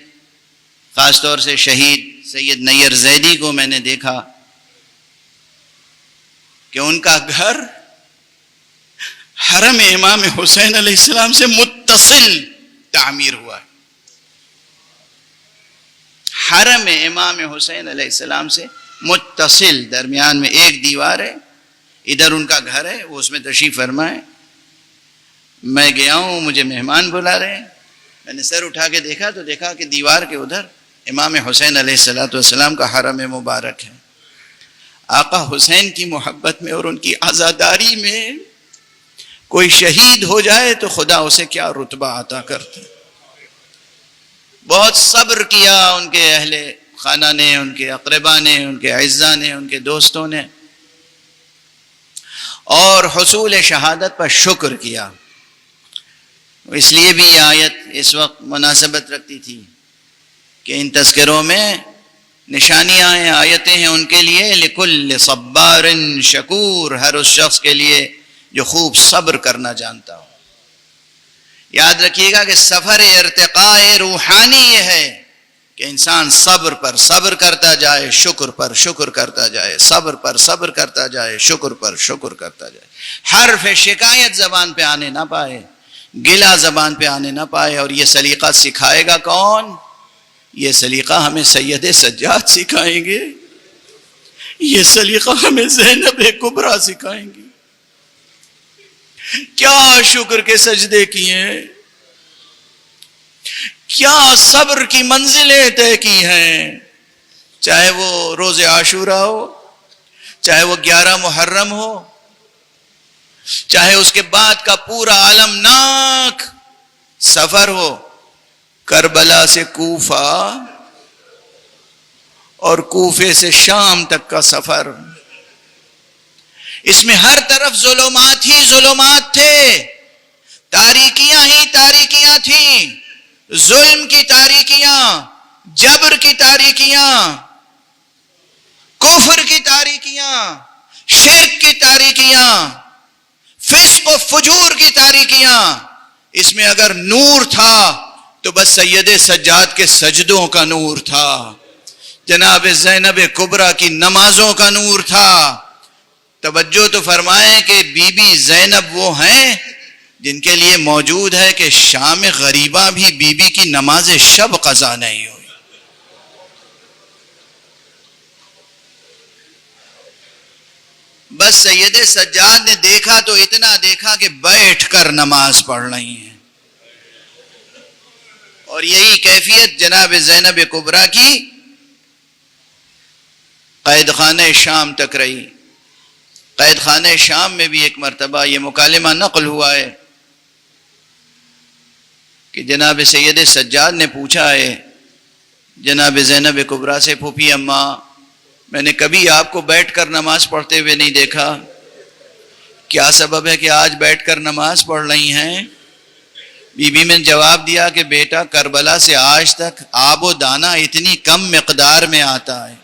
خاص طور سے شہید سید نیر زیدی کو میں نے دیکھا کہ ان کا گھر حرم امام حسین علیہ السلام سے متصل تعمیر ہوا ہے. حرم امام حسین علیہ السلام سے متصل، درمیان میں ایک دیوار ہے، ادھر ان کا گھر ہے، وہ اس میں تشریف فرمائے. میں گیا ہوں، مجھے مہمان بلا رہے ہیں. میں نے سر اٹھا کے دیکھا تو دیکھا کہ دیوار کے ادھر امام حسین علیہ السلام کا حرم مبارک ہے. آقا حسین کی محبت میں اور ان کی عزاداری میں کوئی شہید ہو جائے تو خدا اسے کیا رتبہ عطا کرتا. بہت صبر کیا ان کے اہل خانہ نے، ان کے اقربا نے، ان کے اعزاء نے، ان کے دوستوں نے. اور حصول شہادت پر شکر کیا. اس لیے بھی یہ آیت اس وقت مناسبت رکھتی تھی کہ ان تذکروں میں نشانیاں ہیں، آیتیں ہیں ان کے لیے لکل صبار شکور، ہر اس شخص کے لیے جو خوب صبر کرنا جانتا ہو. یاد رکھیے گا کہ سفر ارتقاء روحانی یہ ہے کہ انسان صبر پر صبر کرتا جائے، شکر پر شکر کرتا جائے، صبر پر صبر کرتا جائے، شکر پر شکر کرتا جائے. حرف شکایت زبان پہ آنے نہ پائے، گلہ زبان پہ آنے نہ پائے. اور یہ سلیقہ سکھائے گا کون؟ یہ سلیقہ ہمیں سید سجاد سکھائیں گے، یہ سلیقہ ہمیں زینب کبریٰ سکھائیں گی. کیا شکر کے سجدے کیے ہیں، کیا صبر کی منزلیں طے کی ہیں، چاہے وہ روز عاشورہ ہو، چاہے وہ 11 محرم ہو، چاہے اس کے بعد کا پورا المناک سفر ہو، کربلا سے کوفہ اور کوفے سے شام تک کا سفر. اس میں ہر طرف ظلمات ہی ظلمات تھے، تاریکیاں ہی تاریکیاں تھیں، ظلم کی تاریکیاں، جبر کی تاریکیاں، کفر کی تاریکیاں، شرک کی تاریکیاں، فسق و فجور کی تاریکیاں. اس میں اگر نور تھا تو بس سید سجاد کے سجدوں کا نور تھا، جناب زینب کبریٰ کی نمازوں کا نور تھا. توجہ تو فرمائیں کہ بی بی زینب وہ ہیں جن کے لیے موجود ہے کہ شام غریبہ بھی بی بی کی نماز شب قضا نہیں ہوئی. بس سید سجاد نے دیکھا تو اتنا دیکھا کہ بیٹھ کر نماز پڑھ رہی ہیں. اور یہی کیفیت جناب زینب کبریٰ کی قید خانہ شام تک رہی. قید خانہ شام میں بھی ایک مرتبہ یہ مکالمہ نقل ہوا ہے کہ جناب سید سجاد نے پوچھا ہے جناب زینب کبریٰ سے، پھوپھی اماں میں نے کبھی آپ کو بیٹھ کر نماز پڑھتے ہوئے نہیں دیکھا، کیا سبب ہے کہ آج بیٹھ کر نماز پڑھ رہی ہیں؟ بی بی نے جواب دیا کہ بیٹا کربلا سے آج تک آب و دانہ اتنی کم مقدار میں آتا ہے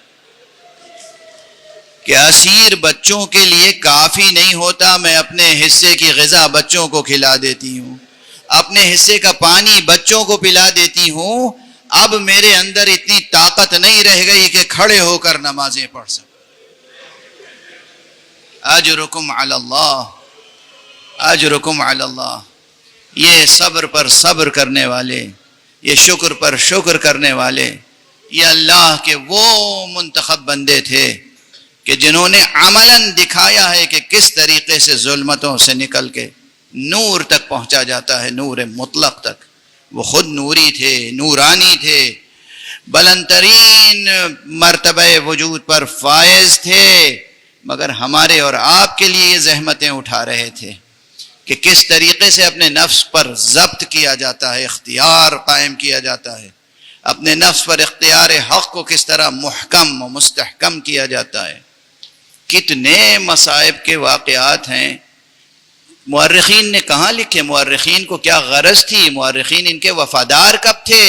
کہ اسیر بچوں کے لیے کافی نہیں ہوتا. میں اپنے حصے کی غذا بچوں کو کھلا دیتی ہوں، اپنے حصے کا پانی بچوں کو پلا دیتی ہوں. اب میرے اندر اتنی طاقت نہیں رہ گئی کہ کھڑے ہو کر نمازیں پڑھ سکوں. اجرکم علی اللہ، اجرکم علی اللہ. یہ صبر پر صبر کرنے والے، یہ شکر پر شکر کرنے والے، یہ اللہ کے وہ منتخب بندے تھے کہ جنہوں نے عملاً دکھایا ہے کہ کس طریقے سے ظلمتوں سے نکل کے نور تک پہنچا جاتا ہے، نور مطلق تک. وہ خود نوری تھے، نورانی تھے، بلند ترین مرتبہ وجود پر فائز تھے، مگر ہمارے اور آپ کے لیے یہ زحمتیں اٹھا رہے تھے کہ کس طریقے سے اپنے نفس پر ضبط کیا جاتا ہے، اختیار قائم کیا جاتا ہے، اپنے نفس پر اختیار حق کو کس طرح محکم و مستحکم کیا جاتا ہے. کتنے مصائب کے واقعات ہیں. مورخین نے کہاں لکھے؟ مورخین کو کیا غرض تھی؟ مورخین ان کے وفادار کب تھے؟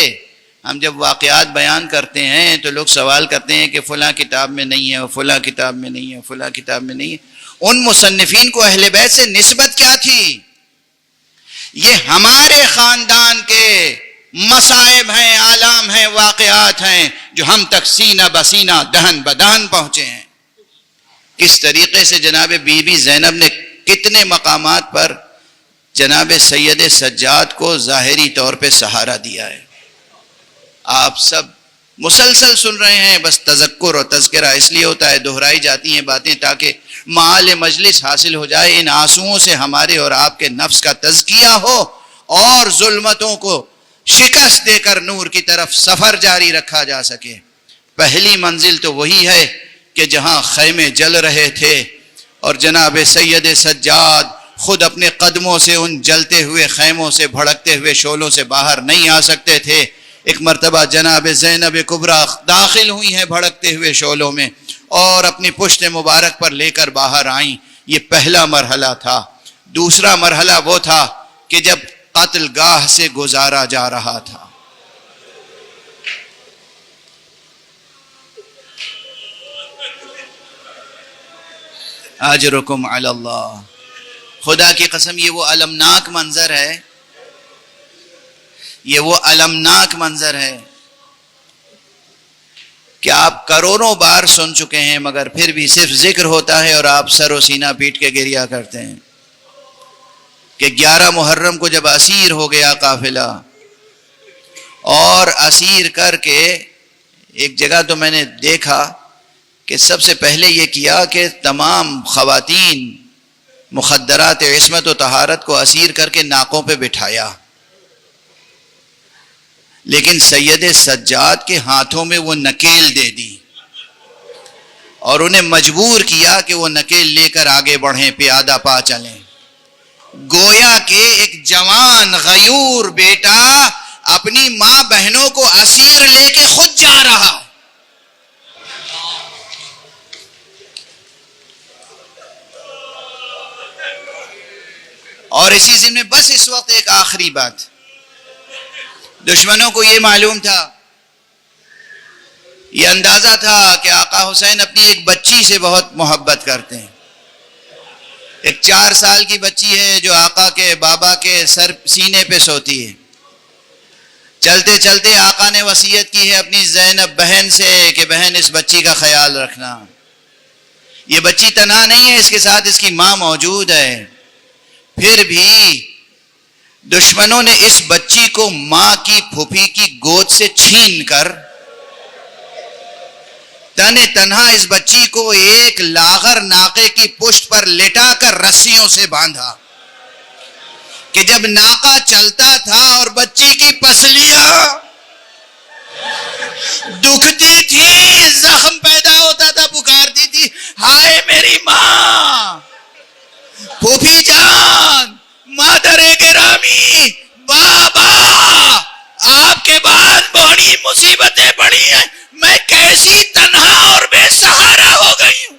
ہم جب واقعات بیان کرتے ہیں تو لوگ سوال کرتے ہیں کہ فلاں کتاب میں نہیں ہے، فلاں کتاب میں نہیں ہے، فلاں کتاب میں نہیں ہے. ان مصنفین کو اہل بیت سے نسبت کیا تھی؟ یہ ہمارے خاندان کے مصائب ہیں، آلام ہیں، واقعات ہیں جو ہم تک سینہ بسینہ دہن بدہن پہنچے ہیں. کس طریقے سے جناب بی بی زینب نے کتنے مقامات پر جناب سید سجاد کو ظاہری طور پہ سہارا دیا ہے. آپ سب مسلسل سن رہے ہیں، بس تذکر اور تذکرہ اس لیے ہوتا ہے، دہرائی جاتی ہیں باتیں تاکہ معال مجلس حاصل ہو جائے. ان آنسوؤں سے ہمارے اور آپ کے نفس کا تزکیہ ہو اور ظلمتوں کو شکست دے کر نور کی طرف سفر جاری رکھا جا سکے. پہلی منزل تو وہی ہے کہ جہاں خیمے جل رہے تھے اور جناب سید سجاد خود اپنے قدموں سے ان جلتے ہوئے خیموں سے بھڑکتے ہوئے شعلوں سے باہر نہیں آ سکتے تھے. ایک مرتبہ جناب زینب کبریٰ داخل ہوئی ہیں بھڑکتے ہوئے شعلوں میں اور اپنی پشت مبارک پر لے کر باہر آئیں. یہ پہلا مرحلہ تھا. دوسرا مرحلہ وہ تھا کہ جب قتل گاہ سے گزارا جا رہا تھا. اجرکم علی اللہ. خدا کی قسم یہ وہ المناک منظر ہے، یہ وہ المناک منظر ہے کہ آپ کروڑوں بار سن چکے ہیں، مگر پھر بھی صرف ذکر ہوتا ہے اور آپ سر و سینہ پیٹ کے گریہ کرتے ہیں کہ 11 محرم کو جب اسیر ہو گیا قافلہ، اور اسیر کر کے ایک جگہ تو میں نے دیکھا کہ سب سے پہلے یہ کیا کہ تمام خواتین مخدرات عصمت و طہارت کو اسیر کر کے ناکوں پہ بٹھایا، لیکن سید سجاد کے ہاتھوں میں وہ نکیل دے دی اور انہیں مجبور کیا کہ وہ نکیل لے کر آگے بڑھیں، پیادہ پا چلیں. گویا کہ ایک جوان غیور بیٹا اپنی ماں بہنوں کو اسیر لے کے خود جا رہا. اور اسی ضمن میں بس اس وقت ایک آخری بات، دشمنوں کو یہ معلوم تھا، یہ اندازہ تھا کہ آقا حسین اپنی ایک بچی سے بہت محبت کرتے ہیں. ایک 4 سال کی بچی ہے جو آقا کے بابا کے سر سینے پہ سوتی ہے. چلتے چلتے آقا نے وصیت کی ہے اپنی زینب بہن سے کہ بہن اس بچی کا خیال رکھنا. یہ بچی تنہا نہیں ہے، اس کے ساتھ اس کی ماں موجود ہے. پھر بھی دشمنوں نے اس بچی کو ماں کی پھوپھی کی گود سے چھین کر تنہا اس بچی کو ایک لاغر ناقے کی پشت پر لٹا کر رسیوں سے باندھا کہ جب ناقہ چلتا تھا اور بچی کی پسلیاں دکھتی تھی، زخم پیدا ہوتا تھا، پکارتی تھی ہائے میری ماں، پھوپھی جان، مادر گرامی، بابا، آپ کے بعد بڑی مصیبتیں پڑی ہیں، میں کیسی تنہا اور بے سہارا ہو گئی ہوں.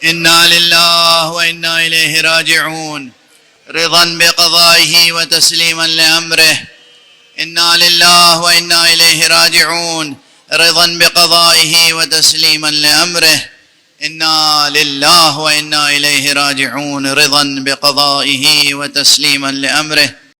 انا للہ و انا الیہ راجعون رضا بقضائہ و تسلیما لامرہ. انا للہ و انا الیہ راجعون رضا بقضائہ و تسلیما لامرہ. انا للہ و انا الیہ راجعون رضا بقضائہ و تسلیما لامرہ.